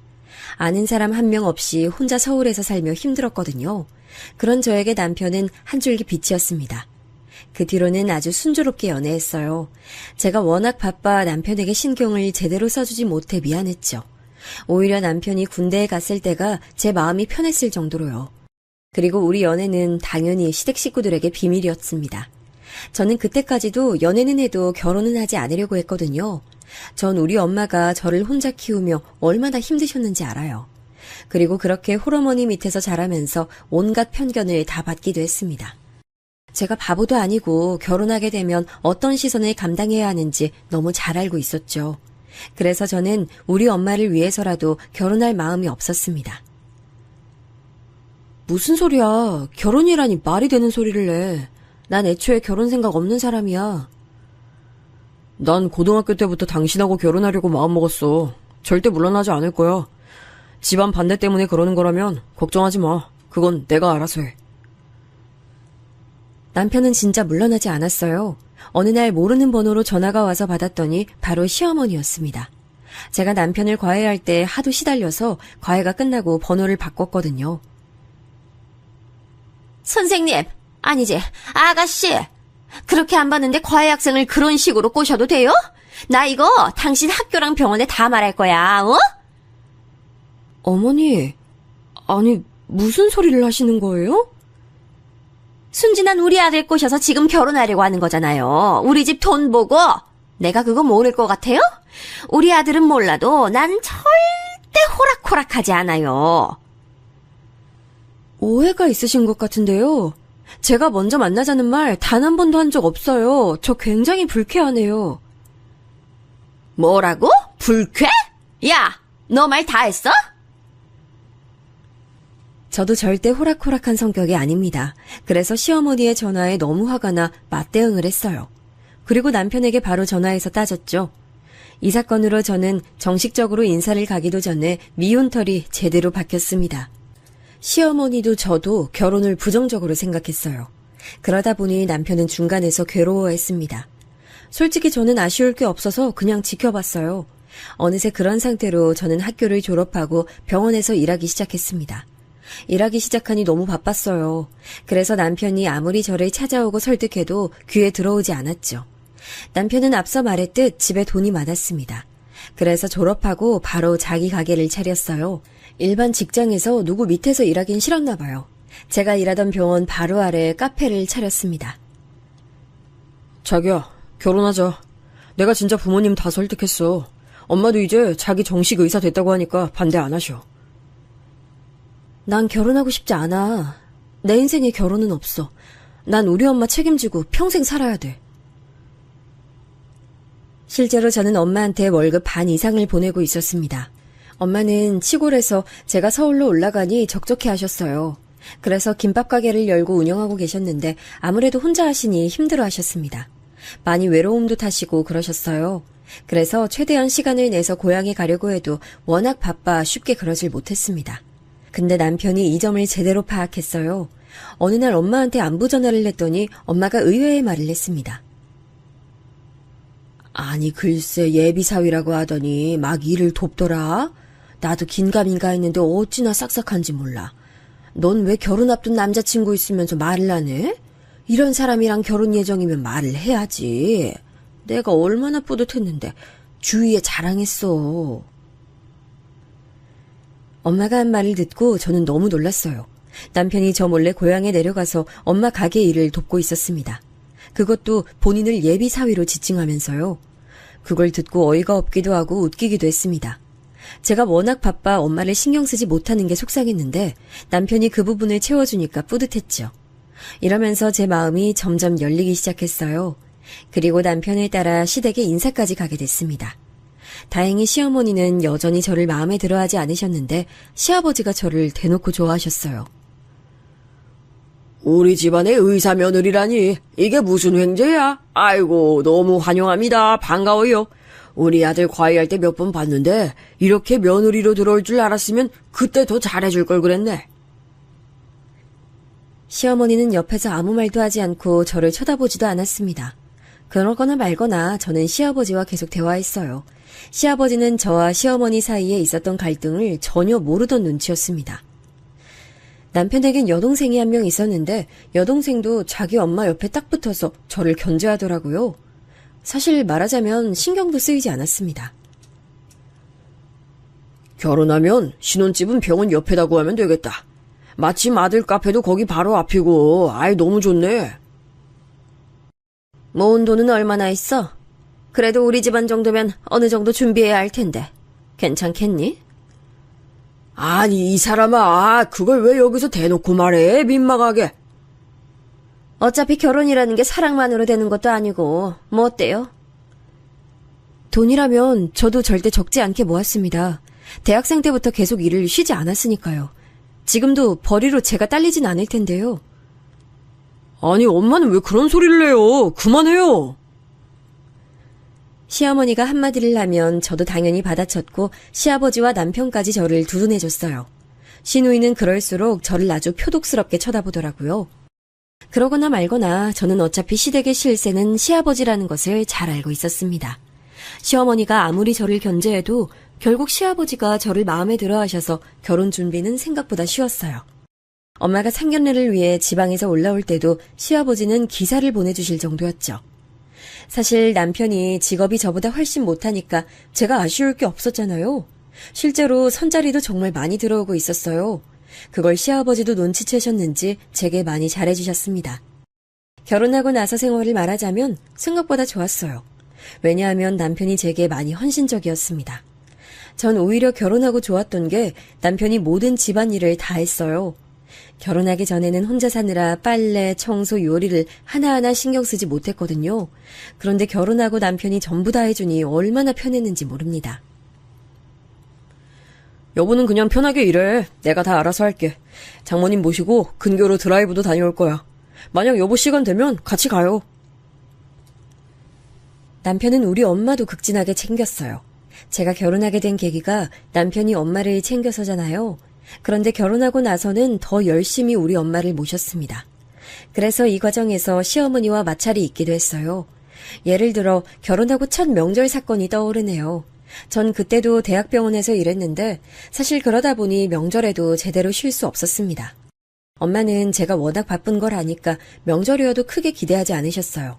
아는 사람 한 명 없이 혼자 서울에서 살며 힘들었거든요. 그런 저에게 남편은 한 줄기 빛이었습니다. 그 뒤로는 아주 순조롭게 연애했어요. 제가 워낙 바빠 남편에게 신경을 제대로 써주지 못해 미안했죠. 오히려 남편이 군대에 갔을 때가 제 마음이 편했을 정도로요. 그리고 우리 연애는 당연히 시댁 식구들에게 비밀이었습니다. 저는 그때까지도 연애는 해도 결혼은 하지 않으려고 했거든요. 전 우리 엄마가 저를 혼자 키우며 얼마나 힘드셨는지 알아요. 그리고 그렇게 홀어머니 밑에서 자라면서 온갖 편견을 다 받기도 했습니다. 제가 바보도 아니고 결혼하게 되면 어떤 시선을 감당해야 하는지 너무 잘 알고 있었죠. 그래서 저는 우리 엄마를 위해서라도 결혼할 마음이 없었습니다. 무슨 소리야. 결혼이라니 말이 되는 소리를 내. 난 애초에 결혼 생각 없는 사람이야. 난 고등학교 때부터 당신하고 결혼하려고 마음먹었어. 절대 물러나지 않을 거야. 집안 반대 때문에 그러는 거라면 걱정하지 마. 그건 내가 알아서 해. 남편은 진짜 물러나지 않았어요. 어느 날 모르는 번호로 전화가 와서 받았더니 바로 시어머니였습니다. 제가 남편을 과외할 때 하도 시달려서 과외가 끝나고 번호를 바꿨거든요. 선생님, 아니지, 아가씨. 그렇게 안 봤는데 과외 학생을 그런 식으로 꼬셔도 돼요? 나 이거 당신 학교랑 병원에 다 말할 거야, 어? 어머니, 아니 무슨 소리를 하시는 거예요? 순진한 우리 아들 꼬셔서 지금 결혼하려고 하는 거잖아요. 우리 집 돈 보고. 내가 그거 모를 것 같아요? 우리 아들은 몰라도 난 절대 호락호락하지 않아요. 오해가 있으신 것 같은데요. 제가 먼저 만나자는 말 단 한 번도 한 적 없어요. 저 굉장히 불쾌하네요. 뭐라고? 불쾌? 야, 너 말 다 했어? 저도 절대 호락호락한 성격이 아닙니다. 그래서 시어머니의 전화에 너무 화가 나 맞대응을 했어요. 그리고 남편에게 바로 전화해서 따졌죠. 이 사건으로 저는 정식적으로 인사를 가기도 전에 미운털이 제대로 박혔습니다. 시어머니도 저도 결혼을 부정적으로 생각했어요. 그러다 보니 남편은 중간에서 괴로워했습니다. 솔직히 저는 아쉬울 게 없어서 그냥 지켜봤어요. 어느새 그런 상태로 저는 학교를 졸업하고 병원에서 일하기 시작했습니다. 일하기 시작하니 너무 바빴어요. 그래서 남편이 아무리 저를 찾아오고 설득해도 귀에 들어오지 않았죠. 남편은 앞서 말했듯 집에 돈이 많았습니다. 그래서 졸업하고 바로 자기 가게를 차렸어요. 일반 직장에서 누구 밑에서 일하긴 싫었나 봐요. 제가 일하던 병원 바로 아래 카페를 차렸습니다. 자기야, 결혼하자. 내가 진짜 부모님 다 설득했어. 엄마도 이제 자기 정식 의사 됐다고 하니까 반대 안 하셔. 난 결혼하고 싶지 않아. 내 인생에 결혼은 없어. 난 우리 엄마 책임지고 평생 살아야 돼. 실제로 저는 엄마한테 월급 반 이상을 보내고 있었습니다. 엄마는 시골에서 제가 서울로 올라가니 적적해 하셨어요. 그래서 김밥 가게를 열고 운영하고 계셨는데 아무래도 혼자 하시니 힘들어 하셨습니다. 많이 외로움도 타시고 그러셨어요. 그래서 최대한 시간을 내서 고향에 가려고 해도 워낙 바빠 쉽게 그러질 못했습니다. 근데 남편이 이 점을 제대로 파악했어요. 어느 날 엄마한테 안부 전화를 했더니 엄마가 의외의 말을 했습니다. 아니 글쎄 예비사위라고 하더니 막 일을 돕더라. 나도 긴가민가 했는데 어찌나 싹싹한지 몰라. 넌 왜 결혼 앞둔 남자친구 있으면서 말을 안 해? 이런 사람이랑 결혼 예정이면 말을 해야지. 내가 얼마나 뿌듯했는데 주위에 자랑했어. 엄마가 한 말을 듣고 저는 너무 놀랐어요. 남편이 저 몰래 고향에 내려가서 엄마 가게 일을 돕고 있었습니다. 그것도 본인을 예비사위로 지칭하면서요. 그걸 듣고 어이가 없기도 하고 웃기기도 했습니다. 제가 워낙 바빠 엄마를 신경 쓰지 못하는 게 속상했는데 남편이 그 부분을 채워주니까 뿌듯했죠. 이러면서 제 마음이 점점 열리기 시작했어요. 그리고 남편을 따라 시댁에 인사까지 가게 됐습니다. 다행히 시어머니는 여전히 저를 마음에 들어하지 않으셨는데 시아버지가 저를 대놓고 좋아하셨어요. 우리 집안의 의사 며느리라니 이게 무슨 횡재야? 아이고 너무 환영합니다. 반가워요. 우리 아들 과외할 때 몇 번 봤는데 이렇게 며느리로 들어올 줄 알았으면 그때 더 잘해줄 걸 그랬네. 시어머니는 옆에서 아무 말도 하지 않고 저를 쳐다보지도 않았습니다. 그러거나 말거나 저는 시아버지와 계속 대화했어요. 시아버지는 저와 시어머니 사이에 있었던 갈등을 전혀 모르던 눈치였습니다. 남편에겐 여동생이 한 명 있었는데 여동생도 자기 엄마 옆에 딱 붙어서 저를 견제하더라고요. 사실 말하자면 신경도 쓰이지 않았습니다. 결혼하면 신혼집은 병원 옆에다 구하면 되겠다. 마침 아들 카페도 거기 바로 앞이고 아이 너무 좋네. 모은 돈은 얼마나 있어? 그래도 우리 집안 정도면 어느 정도 준비해야 할 텐데. 괜찮겠니? 아니 이 사람아 그걸 왜 여기서 대놓고 말해 민망하게. 어차피 결혼이라는 게 사랑만으로 되는 것도 아니고 뭐 어때요? 돈이라면 저도 절대 적지 않게 모았습니다. 대학생 때부터 계속 일을 쉬지 않았으니까요. 지금도 벌이로 제가 딸리진 않을 텐데요. 아니 엄마는 왜 그런 소리를 해요? 그만해요. 시어머니가 한마디를 하면 저도 당연히 받아쳤고 시아버지와 남편까지 저를 두둔해줬어요. 시누이는 그럴수록 저를 아주 표독스럽게 쳐다보더라고요. 그러거나 말거나 저는 어차피 시댁의 실세는 시아버지라는 것을 잘 알고 있었습니다. 시어머니가 아무리 저를 견제해도 결국 시아버지가 저를 마음에 들어하셔서 결혼 준비는 생각보다 쉬웠어요. 엄마가 상견례를 위해 지방에서 올라올 때도 시아버지는 기사를 보내주실 정도였죠. 사실 남편이 직업이 저보다 훨씬 못하니까 제가 아쉬울 게 없었잖아요. 실제로 선자리도 정말 많이 들어오고 있었어요. 그걸 시아버지도 눈치채셨는지 제게 많이 잘해주셨습니다. 결혼하고 나서 생활을 말하자면 생각보다 좋았어요. 왜냐하면 남편이 제게 많이 헌신적이었습니다. 전 오히려 결혼하고 좋았던 게 남편이 모든 집안일을 다 했어요. 결혼하기 전에는 혼자 사느라 빨래, 청소, 요리를 하나하나 신경 쓰지 못했거든요. 그런데 결혼하고 남편이 전부 다 해주니 얼마나 편했는지 모릅니다. 여보는 그냥 편하게 일해. 내가 다 알아서 할게. 장모님 모시고 근교로 드라이브도 다녀올 거야. 만약 여보 시간 되면 같이 가요. 남편은 우리 엄마도 극진하게 챙겼어요. 제가 결혼하게 된 계기가 남편이 엄마를 챙겨서잖아요. 그런데 결혼하고 나서는 더 열심히 우리 엄마를 모셨습니다. 그래서 이 과정에서 시어머니와 마찰이 있기도 했어요. 예를 들어 결혼하고 첫 명절 사건이 떠오르네요. 전 그때도 대학병원에서 일했는데 사실 그러다 보니 명절에도 제대로 쉴 수 없었습니다. 엄마는 제가 워낙 바쁜 걸 아니까 명절이어도 크게 기대하지 않으셨어요.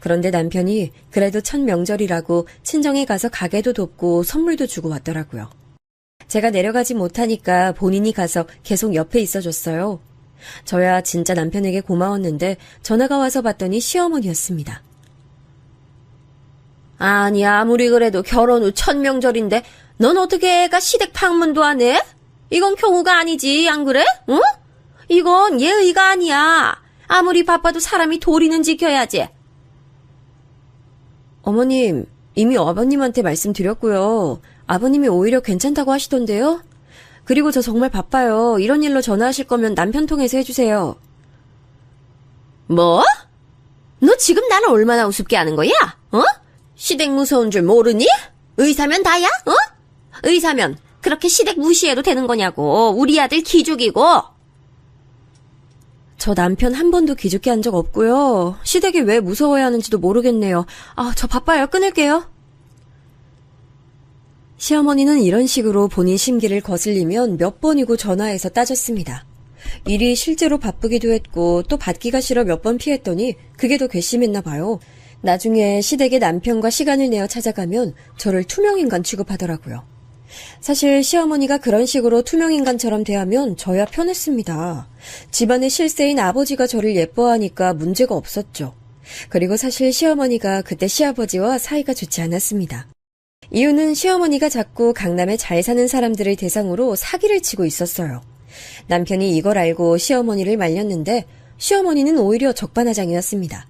그런데 남편이 그래도 첫 명절이라고 친정에 가서 가게도 돕고 선물도 주고 왔더라고요. 제가 내려가지 못하니까 본인이 가서 계속 옆에 있어줬어요. 저야 진짜 남편에게 고마웠는데 전화가 와서 봤더니 시어머니였습니다. 아니 아무리 그래도 결혼 후 첫 명절인데 넌 어떻게 애가 시댁 방문도 안 해? 이건 경우가 아니지 안 그래? 응? 이건 예의가 아니야. 아무리 바빠도 사람이 도리는 지켜야지. 어머님, 이미 아버님한테 말씀드렸고요. 아버님이 오히려 괜찮다고 하시던데요? 그리고 저 정말 바빠요. 이런 일로 전화하실 거면 남편 통해서 해주세요. 뭐? 너 지금 나를 얼마나 우습게 하는 거야? 어? 시댁 무서운 줄 모르니? 의사면 다야? 어? 의사면 그렇게 시댁 무시해도 되는 거냐고. 우리 아들 기죽이고. 저 남편 한 번도 기죽게 한 적 없고요. 시댁이 왜 무서워야 하는지도 모르겠네요. 저 바빠요. 끊을게요. 시어머니는 이런 식으로 본인 심기를 거슬리면 몇 번이고 전화해서 따졌습니다. 일이 실제로 바쁘기도 했고 또 받기가 싫어 몇 번 피했더니 그게 더 괘씸했나 봐요. 나중에 시댁의 남편과 시간을 내어 찾아가면 저를 투명인간 취급하더라고요. 사실 시어머니가 그런 식으로 투명인간처럼 대하면 저야 편했습니다. 집안의 실세인 아버지가 저를 예뻐하니까 문제가 없었죠. 그리고 사실 시어머니가 그때 시아버지와 사이가 좋지 않았습니다. 이유는 시어머니가 자꾸 강남에 잘 사는 사람들을 대상으로 사기를 치고 있었어요. 남편이 이걸 알고 시어머니를 말렸는데 시어머니는 오히려 적반하장이었습니다.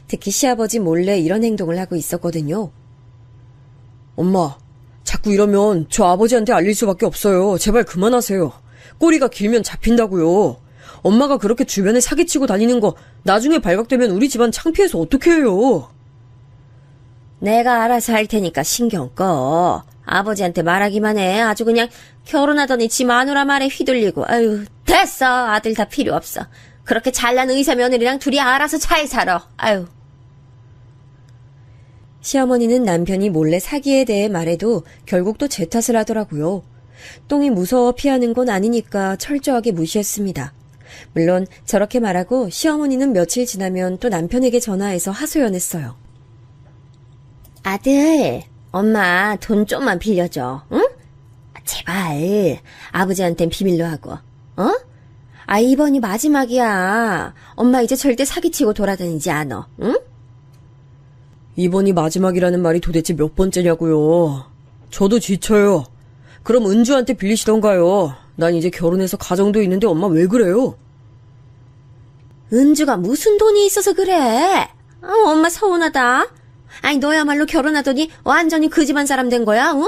특히 시아버지 몰래 이런 행동을 하고 있었거든요. 엄마, 자꾸 이러면 저 아버지한테 알릴 수밖에 없어요. 제발 그만하세요. 꼬리가 길면 잡힌다고요. 엄마가 그렇게 주변에 사기치고 다니는 거 나중에 발각되면 우리 집안 창피해서 어떻게 해요? 내가 알아서 할 테니까 신경 꺼. 아버지한테 말하기만 해. 아주 그냥 결혼하더니 지 마누라 말에 휘둘리고. 아유, 됐어. 아들 다 필요 없어. 그렇게 잘난 의사 며느리랑 둘이 알아서 잘 살아. 아유. 시어머니는 남편이 몰래 사기에 대해 말해도 결국 또 제 탓을 하더라고요. 똥이 무서워 피하는 건 아니니까 철저하게 무시했습니다. 물론 저렇게 말하고 시어머니는 며칠 지나면 또 남편에게 전화해서 하소연했어요. 아들, 엄마 돈 좀만 빌려줘. 응? 제발. 아버지한텐 비밀로 하고. 어? 이번이 마지막이야. 엄마 이제 절대 사기치고 돌아다니지 않아. 응? 이번이 마지막이라는 말이 도대체 몇 번째냐고요. 저도 지쳐요. 그럼 은주한테 빌리시던가요. 난 이제 결혼해서 가정도 있는데 엄마 왜 그래요? 은주가 무슨 돈이 있어서 그래? 엄마 서운하다. 아니 너야말로 결혼하더니 완전히 그 집안 사람 된 거야, 응?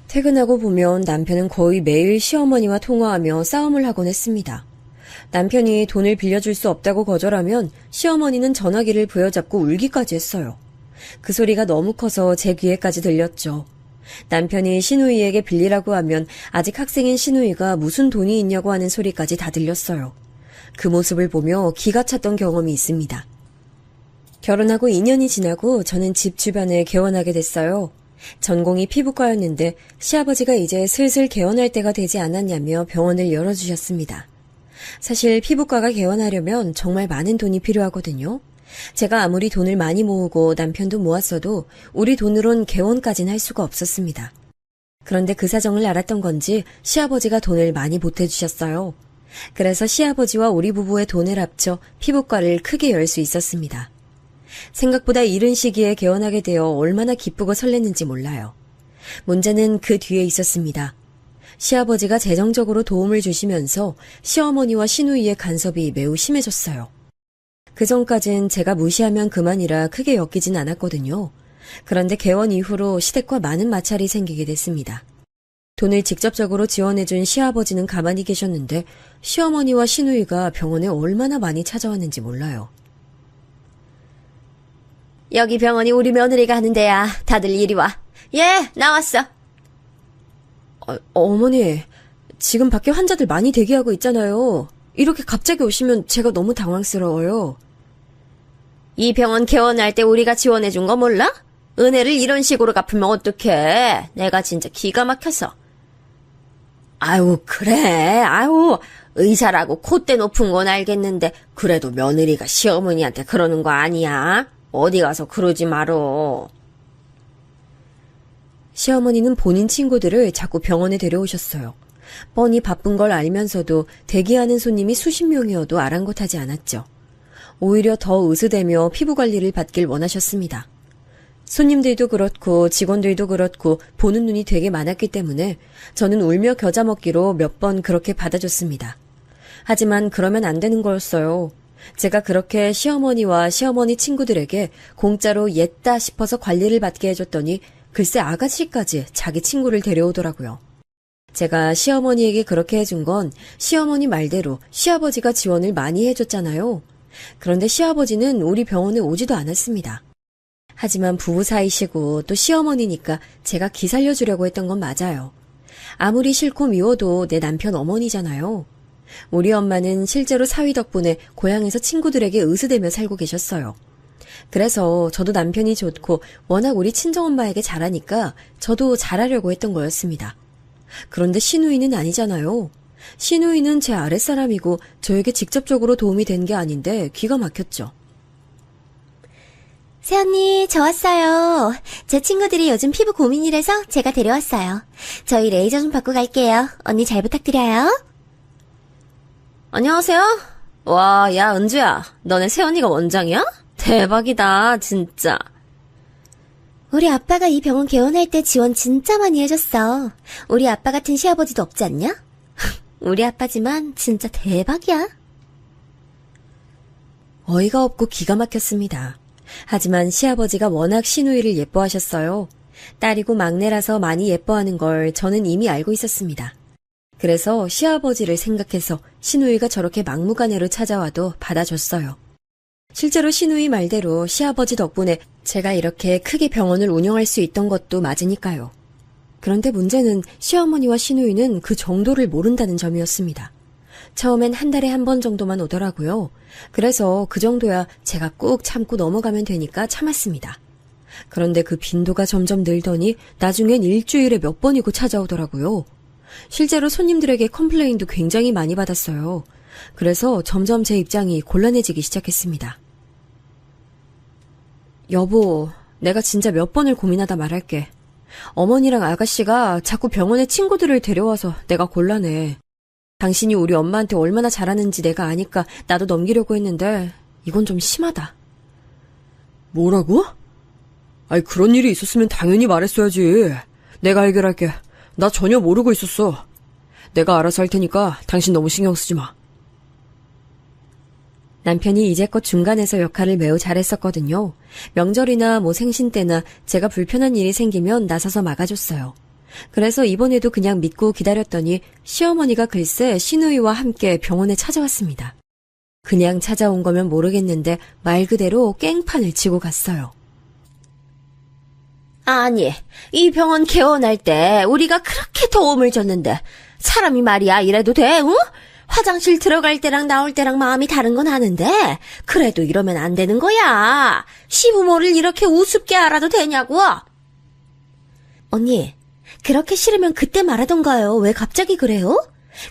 퇴근하고 보면 남편은 거의 매일 시어머니와 통화하며 싸움을 하곤 했습니다. 남편이 돈을 빌려줄 수 없다고 거절하면 시어머니는 전화기를 부여잡고 울기까지 했어요. 그 소리가 너무 커서 제 귀에까지 들렸죠. 남편이 시누이에게 빌리라고 하면 아직 학생인 시누이가 무슨 돈이 있냐고 하는 소리까지 다 들렸어요. 그 모습을 보며 기가 찼던 경험이 있습니다. 결혼하고 2년이 지나고 저는 집 주변에 개원하게 됐어요. 전공이 피부과였는데 시아버지가 이제 슬슬 개원할 때가 되지 않았냐며 병원을 열어주셨습니다. 사실 피부과가 개원하려면 정말 많은 돈이 필요하거든요. 제가 아무리 돈을 많이 모으고 남편도 모았어도 우리 돈으론 개원까진 할 수가 없었습니다. 그런데 그 사정을 알았던 건지 시아버지가 돈을 많이 보태주셨어요. 그래서 시아버지와 우리 부부의 돈을 합쳐 피부과를 크게 열 수 있었습니다. 생각보다 이른 시기에 개원하게 되어 얼마나 기쁘고 설렜는지 몰라요. 문제는 그 뒤에 있었습니다. 시아버지가 재정적으로 도움을 주시면서 시어머니와 시누이의 간섭이 매우 심해졌어요. 그전까진 제가 무시하면 그만이라 크게 엮이진 않았거든요. 그런데 개원 이후로 시댁과 많은 마찰이 생기게 됐습니다. 돈을 직접적으로 지원해준 시아버지는 가만히 계셨는데 시어머니와 시누이가 병원에 얼마나 많이 찾아왔는지 몰라요. 여기 병원이 우리 며느리가 하는 데야. 다들 이리 와. 예, 나왔어. 어머니, 지금 밖에 환자들 많이 대기하고 있잖아요. 이렇게 갑자기 오시면 제가 너무 당황스러워요. 이 병원 개원할 때 우리가 지원해준 거 몰라? 은혜를 이런 식으로 갚으면 어떡해. 내가 진짜 기가 막혀서. 아유, 그래. 아유, 의사라고 콧대 높은 건 알겠는데 그래도 며느리가 시어머니한테 그러는 거 아니야? 어디 가서 그러지 말어. 시어머니는 본인 친구들을 자꾸 병원에 데려오셨어요. 뻔히 바쁜 걸 알면서도 대기하는 손님이 수십 명이어도 아랑곳하지 않았죠. 오히려 더 으스대며 피부관리를 받길 원하셨습니다. 손님들도 그렇고 직원들도 그렇고 보는 눈이 되게 많았기 때문에 저는 울며 겨자 먹기로 몇 번 그렇게 받아줬습니다. 하지만 그러면 안 되는 거였어요. 제가 그렇게 시어머니와 시어머니 친구들에게 공짜로 옛다 싶어서 관리를 받게 해줬더니 글쎄 아가씨까지 자기 친구를 데려오더라고요. 제가 시어머니에게 그렇게 해준 건 시어머니 말대로 시아버지가 지원을 많이 해줬잖아요. 그런데 시아버지는 우리 병원에 오지도 않았습니다. 하지만 부부 사이시고 또 시어머니니까 제가 기살려주려고 했던 건 맞아요. 아무리 싫고 미워도 내 남편 어머니잖아요. 우리 엄마는 실제로 사위 덕분에 고향에서 친구들에게 의수대며 살고 계셨어요. 그래서 저도 남편이 좋고 워낙 우리 친정엄마에게 잘하니까 저도 잘하려고 했던 거였습니다. 그런데 시누이는 아니잖아요. 시누이는 제 아랫사람이고 저에게 직접적으로 도움이 된 게 아닌데 기가 막혔죠. 새언니, 저 왔어요. 제 친구들이 요즘 피부 고민이라서 제가 데려왔어요. 저희 레이저 좀 받고 갈게요. 언니 잘 부탁드려요. 안녕하세요. 와, 야, 은주야. 너네 새언니가 원장이야? 대박이다, 진짜. 우리 아빠가 이 병원 개원할 때 지원 진짜 많이 해줬어. 우리 아빠 같은 시아버지도 없지 않냐? 우리 아빠지만 진짜 대박이야. 어이가 없고 기가 막혔습니다. 하지만 시아버지가 워낙 시누이를 예뻐하셨어요. 딸이고 막내라서 많이 예뻐하는 걸 저는 이미 알고 있었습니다. 그래서 시아버지를 생각해서 시누이가 저렇게 막무가내로 찾아와도 받아줬어요. 실제로 시누이 말대로 시아버지 덕분에 제가 이렇게 크게 병원을 운영할 수 있던 것도 맞으니까요. 그런데 문제는 시어머니와 시누이는 그 정도를 모른다는 점이었습니다. 처음엔 한 달에 한 번 정도만 오더라고요. 그래서 그 정도야 제가 꾹 참고 넘어가면 되니까 참았습니다. 그런데 그 빈도가 점점 늘더니 나중엔 일주일에 몇 번이고 찾아오더라고요. 실제로 손님들에게 컴플레인도 굉장히 많이 받았어요. 그래서 점점 제 입장이 곤란해지기 시작했습니다. 여보, 내가 진짜 몇 번을 고민하다 말할게. 어머니랑 아가씨가 자꾸 병원에 친구들을 데려와서 내가 곤란해. 당신이 우리 엄마한테 얼마나 잘하는지 내가 아니까 나도 넘기려고 했는데 이건 좀 심하다. 뭐라고? 아이, 그런 일이 있었으면 당연히 말했어야지. 내가 해결할게. 나 전혀 모르고 있었어. 내가 알아서 할 테니까 당신 너무 신경 쓰지 마. 남편이 이제껏 중간에서 역할을 매우 잘했었거든요. 명절이나 생신 때나 제가 불편한 일이 생기면 나서서 막아줬어요. 그래서 이번에도 그냥 믿고 기다렸더니 시어머니가 글쎄 시누이와 함께 병원에 찾아왔습니다. 그냥 찾아온 거면 모르겠는데 말 그대로 깽판을 치고 갔어요. 아니, 이 병원 개원할 때 우리가 그렇게 도움을 줬는데 사람이 말이야 이래도 돼? 응? 화장실 들어갈 때랑 나올 때랑 마음이 다른 건 아는데 그래도 이러면 안 되는 거야. 시부모를 이렇게 우습게 알아도 되냐고. 언니, 그렇게 싫으면 그때 말하던가요. 왜 갑자기 그래요?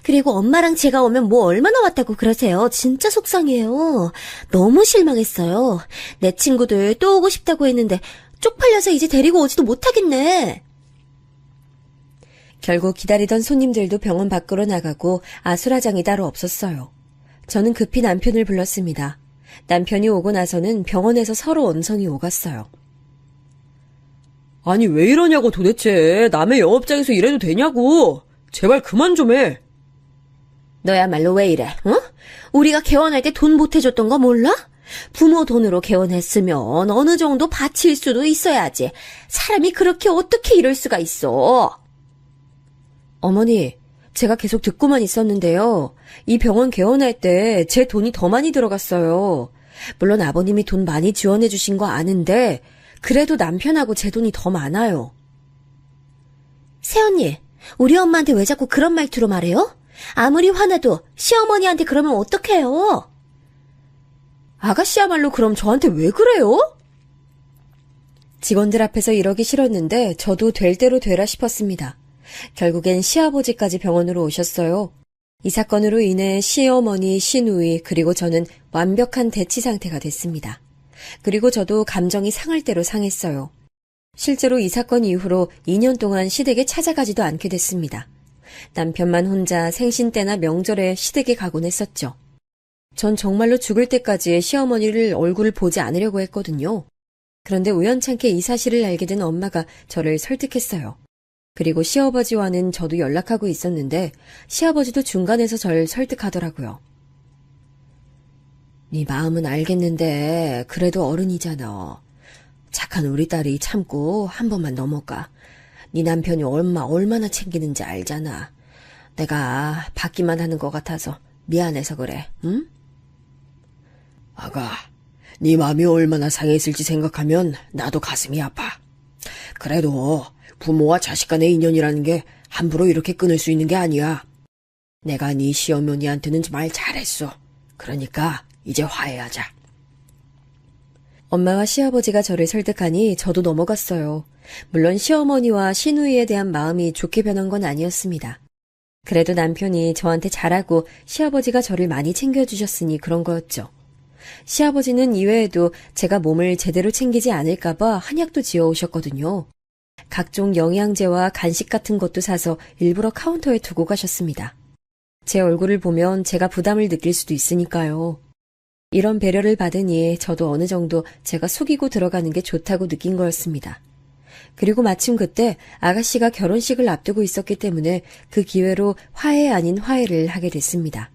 그리고 엄마랑 제가 오면 뭐 얼마나 왔다고 그러세요. 진짜 속상해요. 너무 실망했어요. 내 친구들 또 오고 싶다고 했는데 쪽팔려서 이제 데리고 오지도 못하겠네. 결국 기다리던 손님들도 병원 밖으로 나가고 아수라장이 따로 없었어요. 저는 급히 남편을 불렀습니다. 남편이 오고 나서는 병원에서 서로 언성이 오갔어요. 아니, 왜 이러냐고 도대체. 남의 영업장에서 일해도 되냐고. 제발 그만 좀 해. 너야말로 왜 이래? 어? 우리가 개원할 때 돈 보태줬던 거 몰라? 부모 돈으로 개원했으면 어느 정도 바칠 수도 있어야지. 사람이 그렇게 어떻게 이럴 수가 있어? 어머니, 제가 계속 듣고만 있었는데요. 이 병원 개원할 때 제 돈이 더 많이 들어갔어요. 물론 아버님이 돈 많이 지원해 주신 거 아는데 그래도 남편하고 제 돈이 더 많아요. 새언니, 우리 엄마한테 왜 자꾸 그런 말투로 말해요? 아무리 화나도 시어머니한테 그러면 어떡해요? 아가씨야말로 그럼 저한테 왜 그래요? 직원들 앞에서 이러기 싫었는데 저도 될 대로 되라 싶었습니다. 결국엔 시아버지까지 병원으로 오셨어요. 이 사건으로 인해 시어머니, 시누이, 그리고 저는 완벽한 대치 상태가 됐습니다. 그리고 저도 감정이 상할 대로 상했어요. 실제로 이 사건 이후로 2년 동안 시댁에 찾아가지도 않게 됐습니다. 남편만 혼자 생신 때나 명절에 시댁에 가곤 했었죠. 전 정말로 죽을 때까지 시어머니를 얼굴을 보지 않으려고 했거든요. 그런데 우연찮게 이 사실을 알게 된 엄마가 저를 설득했어요. 그리고 시아버지와는 저도 연락하고 있었는데 시아버지도 중간에서 저를 설득하더라고요. 네 마음은 알겠는데 그래도 어른이잖아. 착한 우리 딸이 참고 한 번만 넘어가. 네 남편이 얼마나 챙기는지 알잖아. 내가 받기만 하는 것 같아서 미안해서 그래, 응? 아가, 네 마음이 얼마나 상했을지 생각하면 나도 가슴이 아파. 그래도 부모와 자식 간의 인연이라는 게 함부로 이렇게 끊을 수 있는 게 아니야. 내가 네 시어머니한테는 말 잘했어. 그러니까 이제 화해하자. 엄마와 시아버지가 저를 설득하니 저도 넘어갔어요. 물론 시어머니와 시누이에 대한 마음이 좋게 변한 건 아니었습니다. 그래도 남편이 저한테 잘하고 시아버지가 저를 많이 챙겨주셨으니 그런 거였죠. 시아버지는 이외에도 제가 몸을 제대로 챙기지 않을까봐 한약도 지어오셨거든요. 각종 영양제와 간식 같은 것도 사서 일부러 카운터에 두고 가셨습니다. 제 얼굴을 보면 제가 부담을 느낄 수도 있으니까요. 이런 배려를 받으니 저도 어느 정도 제가 속이고 들어가는 게 좋다고 느낀 거였습니다. 그리고 마침 그때 아가씨가 결혼식을 앞두고 있었기 때문에 그 기회로 화해 아닌 화해를 하게 됐습니다.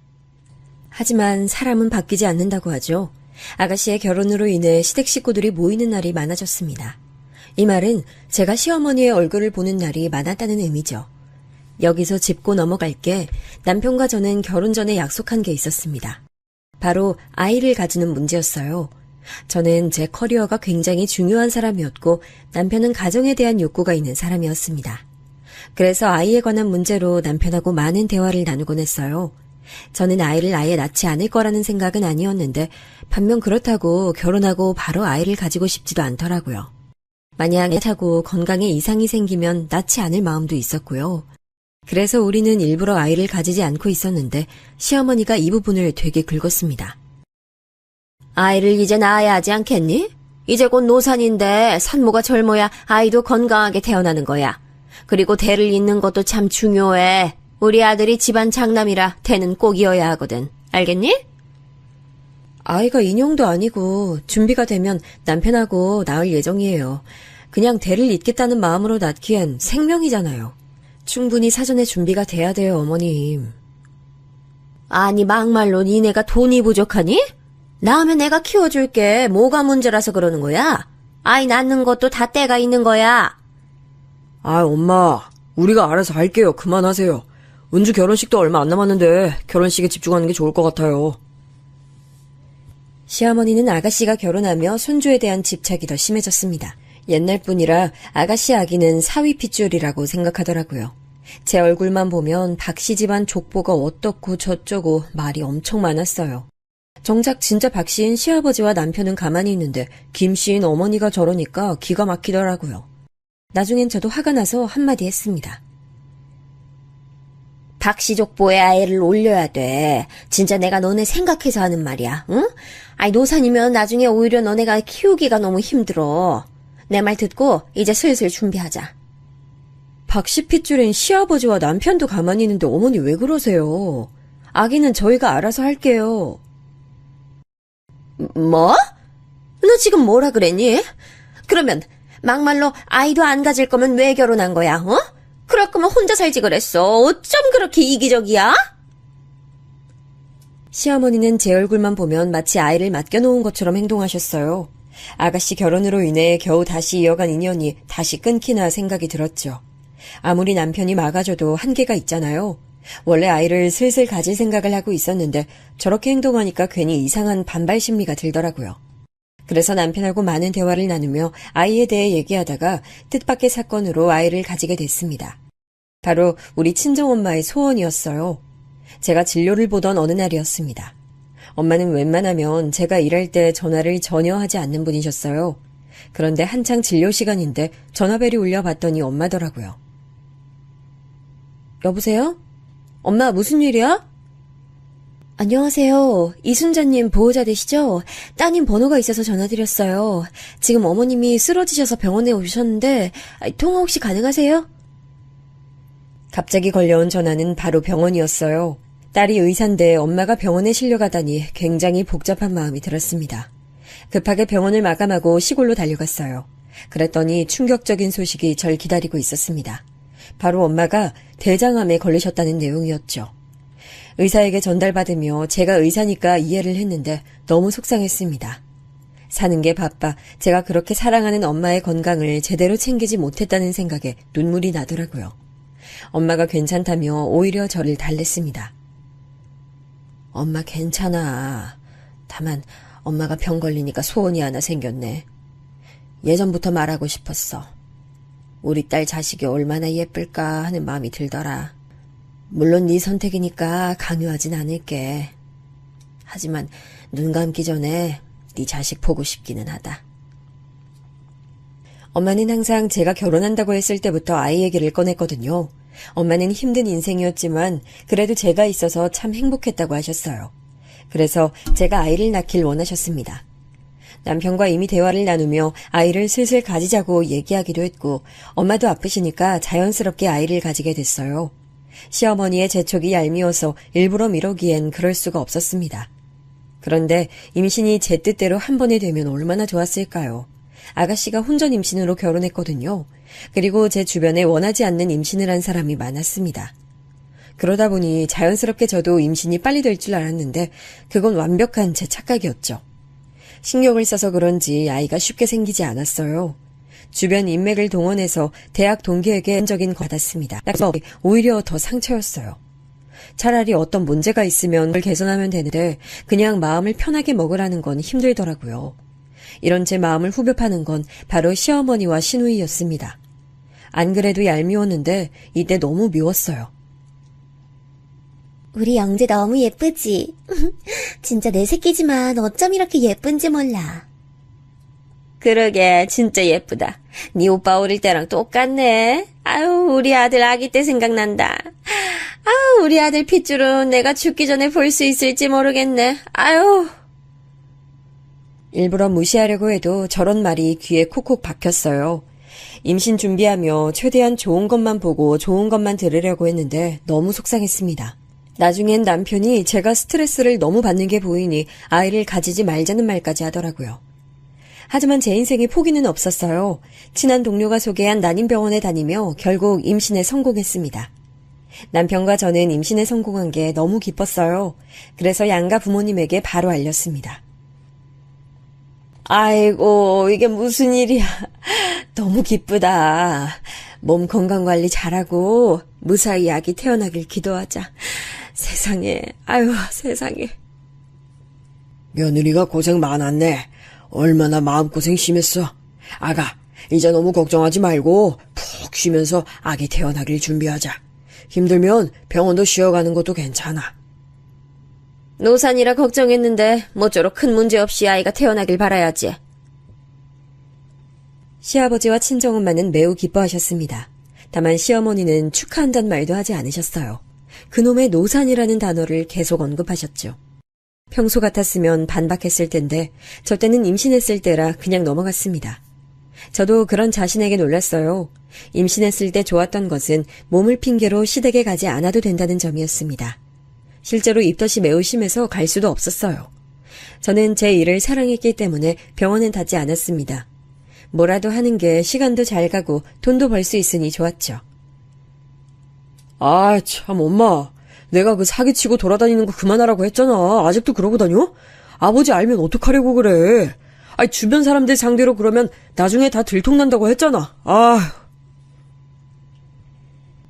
하지만 사람은 바뀌지 않는다고 하죠. 아가씨의 결혼으로 인해 시댁 식구들이 모이는 날이 많아졌습니다. 이 말은 제가 시어머니의 얼굴을 보는 날이 많았다는 의미죠. 여기서 짚고 넘어갈게 남편과 저는 결혼 전에 약속한 게 있었습니다. 바로 아이를 가지는 문제였어요. 저는 제 커리어가 굉장히 중요한 사람이었고 남편은 가정에 대한 욕구가 있는 사람이었습니다. 그래서 아이에 관한 문제로 남편하고 많은 대화를 나누곤 했어요. 저는 아이를 아예 낳지 않을 거라는 생각은 아니었는데 반면 그렇다고 결혼하고 바로 아이를 가지고 싶지도 않더라고요. 만약 애타고 건강에 이상이 생기면 낳지 않을 마음도 있었고요. 그래서 우리는 일부러 아이를 가지지 않고 있었는데 시어머니가 이 부분을 되게 긁었습니다. 아이를 이제 낳아야 하지 않겠니? 이제 곧 노산인데 산모가 젊어야 아이도 건강하게 태어나는 거야. 그리고 대를 잇는 것도 참 중요해. 우리 아들이 집안 장남이라 대는 꼭 이어야 하거든. 알겠니? 아이가 인형도 아니고 준비가 되면 남편하고 낳을 예정이에요. 그냥 대를 잇겠다는 마음으로 낳기엔 생명이잖아요. 충분히 사전에 준비가 돼야 돼요, 어머님. 아니 막말로 니네가 돈이 부족하니? 낳으면 내가 키워줄게. 뭐가 문제라서 그러는 거야? 아이 낳는 것도 다 때가 있는 거야. 아, 엄마. 우리가 알아서 할게요. 그만하세요. 은주 결혼식도 얼마 안 남았는데 결혼식에 집중하는 게 좋을 것 같아요. 시어머니는 아가씨가 결혼하며 손주에 대한 집착이 더 심해졌습니다. 옛날 뿐이라 아가씨 아기는 사위 핏줄이라고 생각하더라고요. 제 얼굴만 보면 박씨 집안 족보가 어떻고 저쩌고 말이 엄청 많았어요. 정작 진짜 박씨인 시아버지와 남편은 가만히 있는데 김씨인 어머니가 저러니까 기가 막히더라고요. 나중엔 저도 화가 나서 한마디 했습니다. 박씨족보에 아이를 올려야 돼. 진짜 내가 너네 생각해서 하는 말이야. 응? 아이 노산이면 나중에 오히려 너네가 키우기가 너무 힘들어. 내 말 듣고 이제 슬슬 준비하자. 박씨 핏줄인 시아버지와 남편도 가만히 있는데 어머니 왜 그러세요? 아기는 저희가 알아서 할게요. 뭐? 너 지금 뭐라 그랬니? 그러면 막말로 아이도 안 가질 거면 왜 결혼한 거야? 어? 그럴 거면 혼자 살지 그랬어. 어쩜 그렇게 이기적이야? 시어머니는 제 얼굴만 보면 마치 아이를 맡겨놓은 것처럼 행동하셨어요. 아가씨 결혼으로 인해 겨우 다시 이어간 인연이 다시 끊기나 생각이 들었죠. 아무리 남편이 막아줘도 한계가 있잖아요. 원래 아이를 슬슬 가질 생각을 하고 있었는데 저렇게 행동하니까 괜히 이상한 반발 심리가 들더라고요. 그래서 남편하고 많은 대화를 나누며 아이에 대해 얘기하다가 뜻밖의 사건으로 아이를 가지게 됐습니다. 바로 우리 친정엄마의 소원이었어요. 제가 진료를 보던 어느 날이었습니다. 엄마는 웬만하면 제가 일할 때 전화를 전혀 하지 않는 분이셨어요. 그런데 한창 진료 시간인데 전화벨이 울려 봤더니 엄마더라고요. 여보세요? 엄마 무슨 일이야? 안녕하세요. 이순자님 보호자 되시죠? 따님 번호가 있어서 전화드렸어요. 지금 어머님이 쓰러지셔서 병원에 오셨는데 통화 혹시 가능하세요? 갑자기 걸려온 전화는 바로 병원이었어요. 딸이 의사인데 엄마가 병원에 실려가다니 굉장히 복잡한 마음이 들었습니다. 급하게 병원을 마감하고 시골로 달려갔어요. 그랬더니 충격적인 소식이 절 기다리고 있었습니다. 바로 엄마가 대장암에 걸리셨다는 내용이었죠. 의사에게 전달받으며 제가 의사니까 이해를 했는데 너무 속상했습니다. 사는 게 바빠 제가 그렇게 사랑하는 엄마의 건강을 제대로 챙기지 못했다는 생각에 눈물이 나더라고요. 엄마가 괜찮다며 오히려 저를 달랬습니다. 엄마 괜찮아. 다만 엄마가 병 걸리니까 소원이 하나 생겼네. 예전부터 말하고 싶었어. 우리 딸 자식이 얼마나 예쁠까 하는 마음이 들더라. 물론 네 선택이니까 강요하진 않을게. 하지만 눈 감기 전에 네 자식 보고 싶기는 하다. 엄마는 항상 제가 결혼한다고 했을 때부터 아이 얘기를 꺼냈거든요. 엄마는 힘든 인생이었지만 그래도 제가 있어서 참 행복했다고 하셨어요. 그래서 제가 아이를 낳길 원하셨습니다. 남편과 이미 대화를 나누며 아이를 슬슬 가지자고 얘기하기도 했고 엄마도 아프시니까 자연스럽게 아이를 가지게 됐어요. 시어머니의 재촉이 얄미워서 일부러 미루기엔 그럴 수가 없었습니다. 그런데 임신이 제 뜻대로 한 번에 되면 얼마나 좋았을까요? 아가씨가 혼전 임신으로 결혼했거든요. 그리고 제 주변에 원하지 않는 임신을 한 사람이 많았습니다. 그러다 보니 자연스럽게 저도 임신이 빨리 될 줄 알았는데 그건 완벽한 제 착각이었죠. 신경을 써서 그런지 아이가 쉽게 생기지 않았어요. 주변 인맥을 동원해서 대학 동기에게 한적인 받았습니다. 그래서 오히려 더 상처였어요. 차라리 어떤 문제가 있으면 그걸 개선하면 되는데 그냥 마음을 편하게 먹으라는 건 힘들더라고요. 이런 제 마음을 후벼 파는 건 바로 시어머니와 시누이였습니다. 안 그래도 얄미웠는데 이때 너무 미웠어요. 우리 영재 너무 예쁘지? 진짜 내 새끼지만 어쩜 이렇게 예쁜지 몰라. 그러게 진짜 예쁘다. 네 오빠 어릴 때랑 똑같네. 아유 우리 아들 아기 때 생각난다. 아유 우리 아들 핏줄은 내가 죽기 전에 볼 수 있을지 모르겠네. 아유. 일부러 무시하려고 해도 저런 말이 귀에 콕콕 박혔어요. 임신 준비하며 최대한 좋은 것만 보고 좋은 것만 들으려고 했는데 너무 속상했습니다. 나중엔 남편이 제가 스트레스를 너무 받는 게 보이니 아이를 가지지 말자는 말까지 하더라고요. 하지만 제 인생에 포기는 없었어요. 친한 동료가 소개한 난임병원에 다니며 결국 임신에 성공했습니다. 남편과 저는 임신에 성공한 게 너무 기뻤어요. 그래서 양가 부모님에게 바로 알렸습니다. 아이고, 이게 무슨 일이야. 너무 기쁘다. 몸 건강관리 잘하고 무사히 아기 태어나길 기도하자. 세상에, 아유, 세상에. 며느리가 고생 많았네. 얼마나 마음고생 심했어. 아가, 이제 너무 걱정하지 말고 푹 쉬면서 아기 태어나길 준비하자. 힘들면 병원도 쉬어가는 것도 괜찮아. 노산이라 걱정했는데 모쪼록 큰 문제 없이 아이가 태어나길 바라야지. 시아버지와 친정엄마는 매우 기뻐하셨습니다. 다만 시어머니는 축하한다는 말도 하지 않으셨어요. 그놈의 노산이라는 단어를 계속 언급하셨죠. 평소 같았으면 반박했을 텐데 저 때는 임신했을 때라 그냥 넘어갔습니다. 저도 그런 자신에게 놀랐어요. 임신했을 때 좋았던 것은 몸을 핑계로 시댁에 가지 않아도 된다는 점이었습니다. 실제로 입덧이 매우 심해서 갈 수도 없었어요. 저는 제 일을 사랑했기 때문에 병원은 닿지 않았습니다. 뭐라도 하는 게 시간도 잘 가고 돈도 벌 수 있으니 좋았죠. 아, 참, 엄마. 내가 그 사기치고 돌아다니는 거 그만하라고 했잖아. 아직도 그러고 다녀? 아버지 알면 어떡하려고 그래. 아이, 주변 사람들 상대로 그러면 나중에 다 들통난다고 했잖아. 아휴.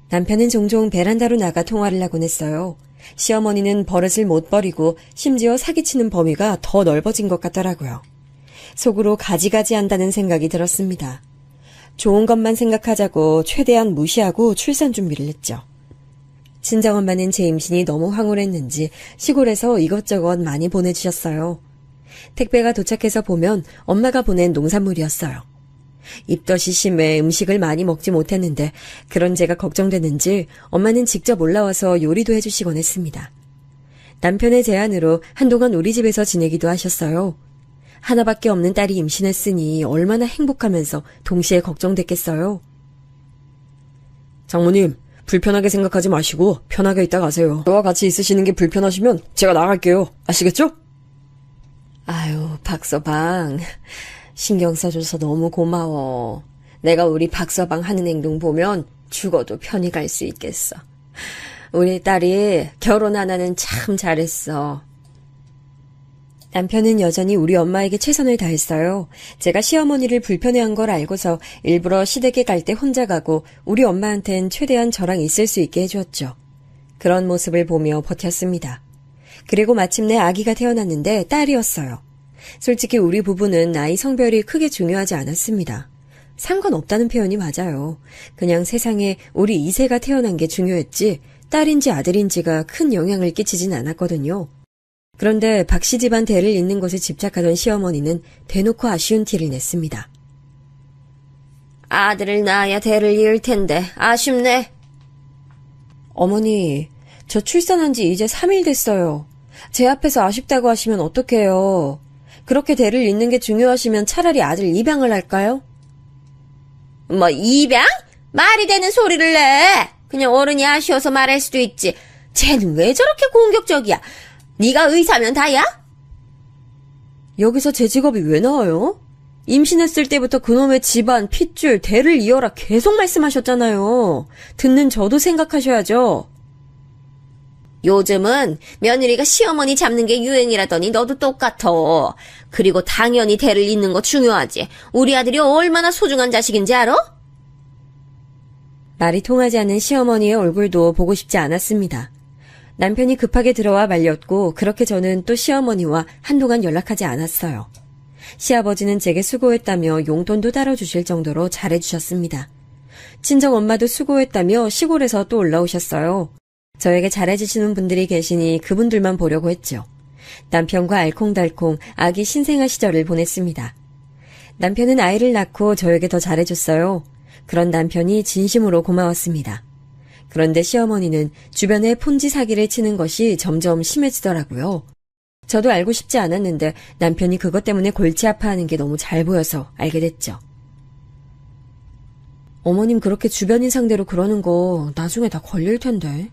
남편은 종종 베란다로 나가 통화를 하곤 했어요. 시어머니는 버릇을 못 버리고 심지어 사기치는 범위가 더 넓어진 것 같더라고요. 속으로 가지가지 한다는 생각이 들었습니다. 좋은 것만 생각하자고 최대한 무시하고 출산 준비를 했죠. 친정엄마는 제 임신이 너무 황홀했는지 시골에서 이것저것 많이 보내주셨어요. 택배가 도착해서 보면 엄마가 보낸 농산물이었어요. 입덧이 심해 음식을 많이 먹지 못했는데 그런 제가 걱정되는지 엄마는 직접 올라와서 요리도 해주시곤 했습니다. 남편의 제안으로 한동안 우리 집에서 지내기도 하셨어요. 하나밖에 없는 딸이 임신했으니 얼마나 행복하면서 동시에 걱정됐겠어요. 장모님, 불편하게 생각하지 마시고 편하게 있다 가세요. 저와 같이 있으시는 게 불편하시면 제가 나갈게요. 아시겠죠? 아유, 박서방. 신경 써줘서 너무 고마워. 내가 우리 박서방 하는 행동 보면 죽어도 편히 갈 수 있겠어. 우리 딸이 결혼 하나는 참 잘했어. 남편은 여전히 우리 엄마에게 최선을 다했어요. 제가 시어머니를 불편해한 걸 알고서 일부러 시댁에 갈 때 혼자 가고 우리 엄마한텐 최대한 저랑 있을 수 있게 해주었죠. 그런 모습을 보며 버텼습니다. 그리고 마침내 아기가 태어났는데 딸이었어요. 솔직히 우리 부부는 나이 성별이 크게 중요하지 않았습니다. 상관없다는 표현이 맞아요. 그냥 세상에 우리 이세가 태어난 게 중요했지 딸인지 아들인지가 큰 영향을 끼치진 않았거든요. 그런데 박씨 집안 대를 잇는 것에 집착하던 시어머니는 대놓고 아쉬운 티를 냈습니다. 아들을 낳아야 대를 이을 텐데 아쉽네. 어머니, 저 출산한 지 이제 3일 됐어요. 제 앞에서 아쉽다고 하시면 어떡해요. 그렇게 대를 잇는 게 중요하시면 차라리 아들 입양을 할까요? 뭐 입양? 말이 되는 소리를 내. 그냥 어른이 아쉬워서 말할 수도 있지. 쟤는 왜 저렇게 공격적이야? 네가 의사면 다야? 여기서 제 직업이 왜 나와요? 임신했을 때부터 그놈의 집안, 핏줄, 대를 이어라 계속 말씀하셨잖아요. 듣는 저도 생각하셔야죠. 요즘은 며느리가 시어머니 잡는 게 유행이라더니 너도 똑같아. 그리고 당연히 대를 잇는 거 중요하지. 우리 아들이 얼마나 소중한 자식인지 알아? 말이 통하지 않는 시어머니의 얼굴도 보고 싶지 않았습니다. 남편이 급하게 들어와 말렸고 그렇게 저는 또 시어머니와 한동안 연락하지 않았어요. 시아버지는 제게 수고했다며 용돈도 따로 주실 정도로 잘해주셨습니다. 친정엄마도 수고했다며 시골에서 또 올라오셨어요. 저에게 잘해주시는 분들이 계시니 그분들만 보려고 했죠. 남편과 알콩달콩 아기 신생아 시절을 보냈습니다. 남편은 아이를 낳고 저에게 더 잘해줬어요. 그런 남편이 진심으로 고마웠습니다. 그런데 시어머니는 주변에 폰지 사기를 치는 것이 점점 심해지더라고요. 저도 알고 싶지 않았는데 남편이 그것 때문에 골치 아파하는 게 너무 잘 보여서 알게 됐죠. 어머님 그렇게 주변인 상대로 그러는 거 나중에 다 걸릴 텐데.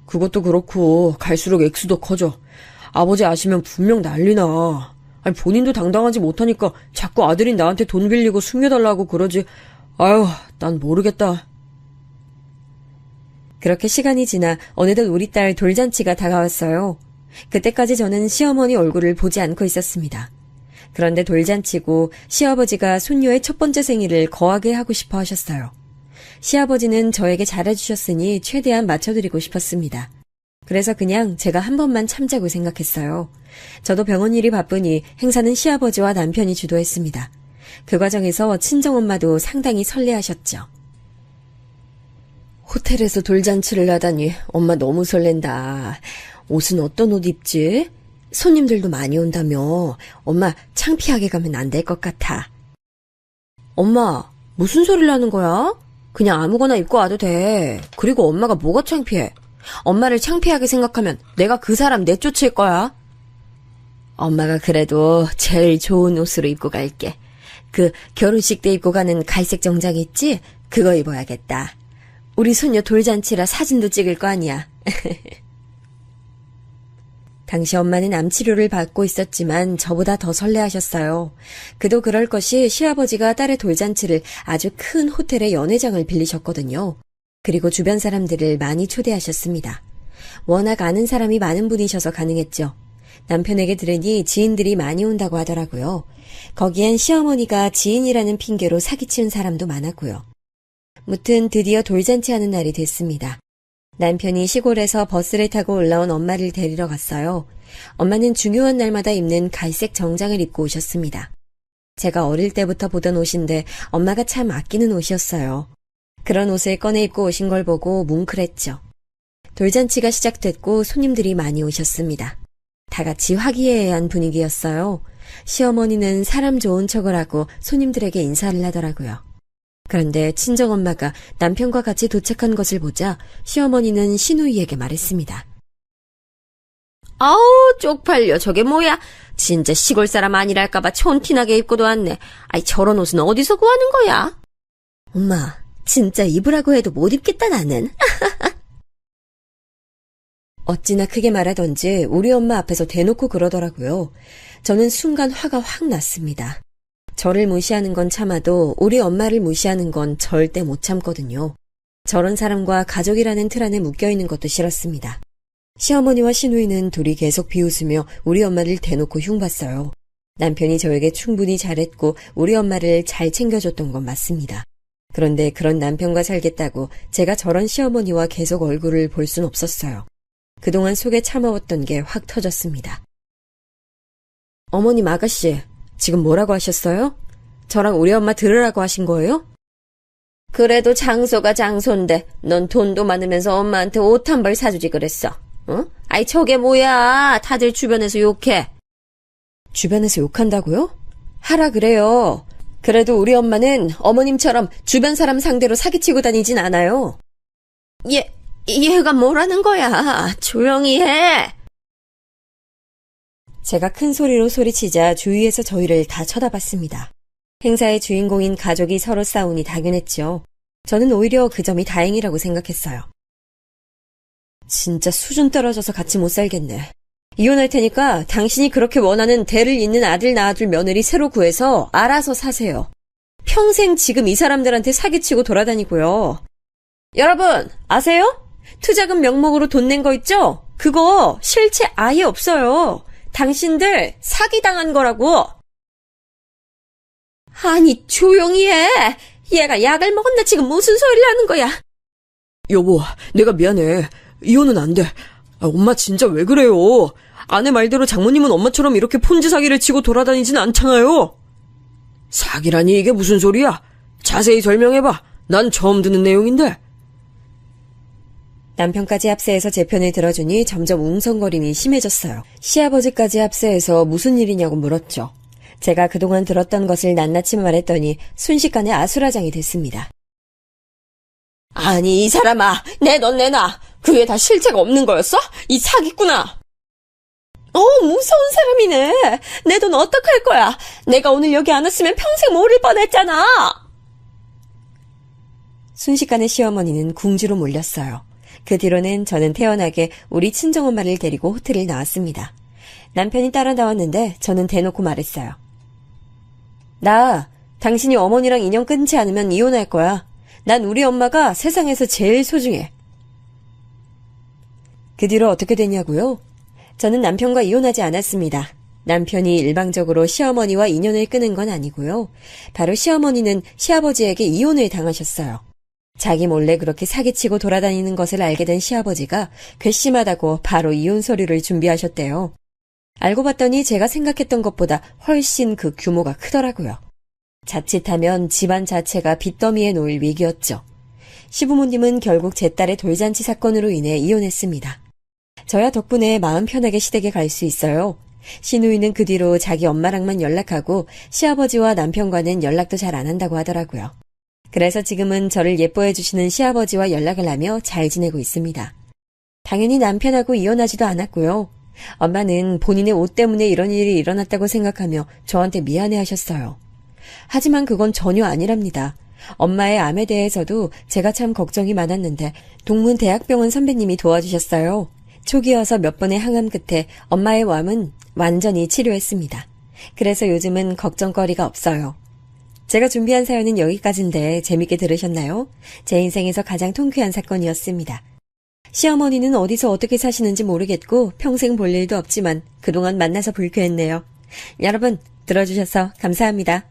그것도 그렇고 갈수록 액수도 커져. 아버지 아시면 분명 난리나. 아니, 본인도 당당하지 못하니까 자꾸 아들인 나한테 돈 빌리고 숨겨달라고 그러지. 아유, 난 모르겠다. 그렇게 시간이 지나 어느덧 우리 딸 돌잔치가 다가왔어요. 그때까지 저는 시어머니 얼굴을 보지 않고 있었습니다. 그런데 돌잔치고 시아버지가 손녀의 첫 번째 생일을 거하게 하고 싶어 하셨어요. 시아버지는 저에게 잘해주셨으니 최대한 맞춰드리고 싶었습니다. 그래서 그냥 제가 한 번만 참자고 생각했어요. 저도 병원 일이 바쁘니 행사는 시아버지와 남편이 주도했습니다. 그 과정에서 친정엄마도 상당히 설레하셨죠. 호텔에서 돌잔치를 하다니 엄마 너무 설렌다. 옷은 어떤 옷 입지? 손님들도 많이 온다며. 엄마 창피하게 가면 안 될 것 같아. 엄마, 무슨 소리를 하는 거야? 그냥 아무거나 입고 와도 돼. 그리고 엄마가 뭐가 창피해? 엄마를 창피하게 생각하면 내가 그 사람 내쫓을 거야. 엄마가 그래도 제일 좋은 옷으로 입고 갈게. 그 결혼식 때 입고 가는 갈색 정장 있지? 그거 입어야겠다. 우리 손녀 돌잔치라 사진도 찍을 거 아니야. 당시 엄마는 암 치료를 받고 있었지만 저보다 더 설레하셨어요. 그도 그럴 것이 시아버지가 딸의 돌잔치를 아주 큰 호텔의 연회장을 빌리셨거든요. 그리고 주변 사람들을 많이 초대하셨습니다. 워낙 아는 사람이 많은 분이셔서 가능했죠. 남편에게 들으니 지인들이 많이 온다고 하더라고요. 거기엔 시어머니가 지인이라는 핑계로 사기치는 사람도 많았고요. 무튼 드디어 돌잔치하는 날이 됐습니다. 남편이 시골에서 버스를 타고 올라온 엄마를 데리러 갔어요. 엄마는 중요한 날마다 입는 갈색 정장을 입고 오셨습니다. 제가 어릴 때부터 보던 옷인데 엄마가 참 아끼는 옷이었어요. 그런 옷을 꺼내 입고 오신 걸 보고 뭉클했죠. 돌잔치가 시작됐고 손님들이 많이 오셨습니다. 다 같이 화기애애한 분위기였어요. 시어머니는 사람 좋은 척을 하고 손님들에게 인사를 하더라고요. 그런데 친정엄마가 남편과 같이 도착한 것을 보자 시어머니는 시누이에게 말했습니다. 아우 쪽팔려. 저게 뭐야? 진짜 시골 사람 아니랄까봐 촌티나게 입고도 왔네. 아이 저런 옷은 어디서 구하는 거야? 엄마, 진짜 입으라고 해도 못 입겠다 나는. 어찌나 크게 말하던지 우리 엄마 앞에서 대놓고 그러더라고요. 저는 순간 화가 확 났습니다. 저를 무시하는 건 참아도 우리 엄마를 무시하는 건 절대 못 참거든요. 저런 사람과 가족이라는 틀 안에 묶여있는 것도 싫었습니다. 시어머니와 시누이는 둘이 계속 비웃으며 우리 엄마를 대놓고 흉봤어요. 남편이 저에게 충분히 잘했고 우리 엄마를 잘 챙겨줬던 건 맞습니다. 그런데 그런 남편과 살겠다고 제가 저런 시어머니와 계속 얼굴을 볼 순 없었어요. 그동안 속에 참아왔던 게 확 터졌습니다. 어머님 아가씨, 지금 뭐라고 하셨어요? 저랑 우리 엄마 들으라고 하신 거예요? 그래도 장소가 장소인데 넌 돈도 많으면서 엄마한테 옷 한 벌 사주지 그랬어. 어? 아이 저게 뭐야. 다들 주변에서 욕해. 주변에서 욕한다고요? 하라 그래요. 그래도 우리 엄마는 어머님처럼 주변 사람 상대로 사기치고 다니진 않아요. 얘가 뭐라는 거야. 조용히 해. 제가 큰 소리로 소리치자 주위에서 저희를 다 쳐다봤습니다. 행사의 주인공인 가족이 서로 싸우니 당연했죠. 저는 오히려 그 점이 다행이라고 생각했어요. 진짜 수준 떨어져서 같이 못 살겠네. 이혼할 테니까 당신이 그렇게 원하는 대를 잇는 아들 낳아줄 며느리 새로 구해서 알아서 사세요. 평생 지금 이 사람들한테 사기치고 돌아다니고요. 여러분, 아세요? 투자금 명목으로 돈 낸 거 있죠? 그거 실체 아예 없어요. 당신들 사기당한 거라고. 아니 조용히 해. 얘가 약을 먹었나 지금 무슨 소리를 하는 거야. 여보, 내가 미안해. 이혼은 안 돼. 엄마 진짜 왜 그래요? 아내 말대로 장모님은 엄마처럼 이렇게 폰지 사기를 치고 돌아다니진 않잖아요. 사기라니 이게 무슨 소리야? 자세히 설명해봐. 난 처음 듣는 내용인데. 남편까지 합세해서 제 편을 들어주니 점점 웅성거림이 심해졌어요. 시아버지까지 합세해서 무슨 일이냐고 물었죠. 제가 그동안 들었던 것을 낱낱이 말했더니 순식간에 아수라장이 됐습니다. 아니 이 사람아, 내 돈 내놔. 그게 다 실체가 없는 거였어? 이 사기꾼아. 무서운 사람이네. 내 돈 어떡할 거야. 내가 오늘 여기 안 왔으면 평생 모를 뻔했잖아. 순식간에 시어머니는 궁지로 몰렸어요. 그 뒤로는 저는 태연하게 우리 친정엄마를 데리고 호텔을 나왔습니다. 남편이 따라 나왔는데 저는 대놓고 말했어요. 나 당신이 어머니랑 인연 끊지 않으면 이혼할 거야. 난 우리 엄마가 세상에서 제일 소중해. 그 뒤로 어떻게 됐냐고요? 저는 남편과 이혼하지 않았습니다. 남편이 일방적으로 시어머니와 인연을 끊은 건 아니고요. 바로 시어머니는 시아버지에게 이혼을 당하셨어요. 자기 몰래 그렇게 사기치고 돌아다니는 것을 알게 된 시아버지가 괘씸하다고 바로 이혼 서류를 준비하셨대요. 알고 봤더니 제가 생각했던 것보다 훨씬 그 규모가 크더라고요. 자칫하면 집안 자체가 빚더미에 놓일 위기였죠. 시부모님은 결국 제 딸의 돌잔치 사건으로 인해 이혼했습니다. 저야 덕분에 마음 편하게 시댁에 갈 수 있어요. 시누이는 그 뒤로 자기 엄마랑만 연락하고 시아버지와 남편과는 연락도 잘 안 한다고 하더라고요. 그래서 지금은 저를 예뻐해 주시는 시아버지와 연락을 하며 잘 지내고 있습니다. 당연히 남편하고 이혼하지도 않았고요. 엄마는 본인의 옷 때문에 이런 일이 일어났다고 생각하며 저한테 미안해 하셨어요. 하지만 그건 전혀 아니랍니다. 엄마의 암에 대해서도 제가 참 걱정이 많았는데 동문대학병원 선배님이 도와주셨어요. 초기여서 몇 번의 항암 끝에 엄마의 암은 완전히 치료했습니다. 그래서 요즘은 걱정거리가 없어요. 제가 준비한 사연은 여기까지인데 재밌게 들으셨나요? 제 인생에서 가장 통쾌한 사건이었습니다. 시어머니는 어디서 어떻게 사시는지 모르겠고 평생 볼 일도 없지만 그동안 만나서 불쾌했네요. 여러분 들어주셔서 감사합니다.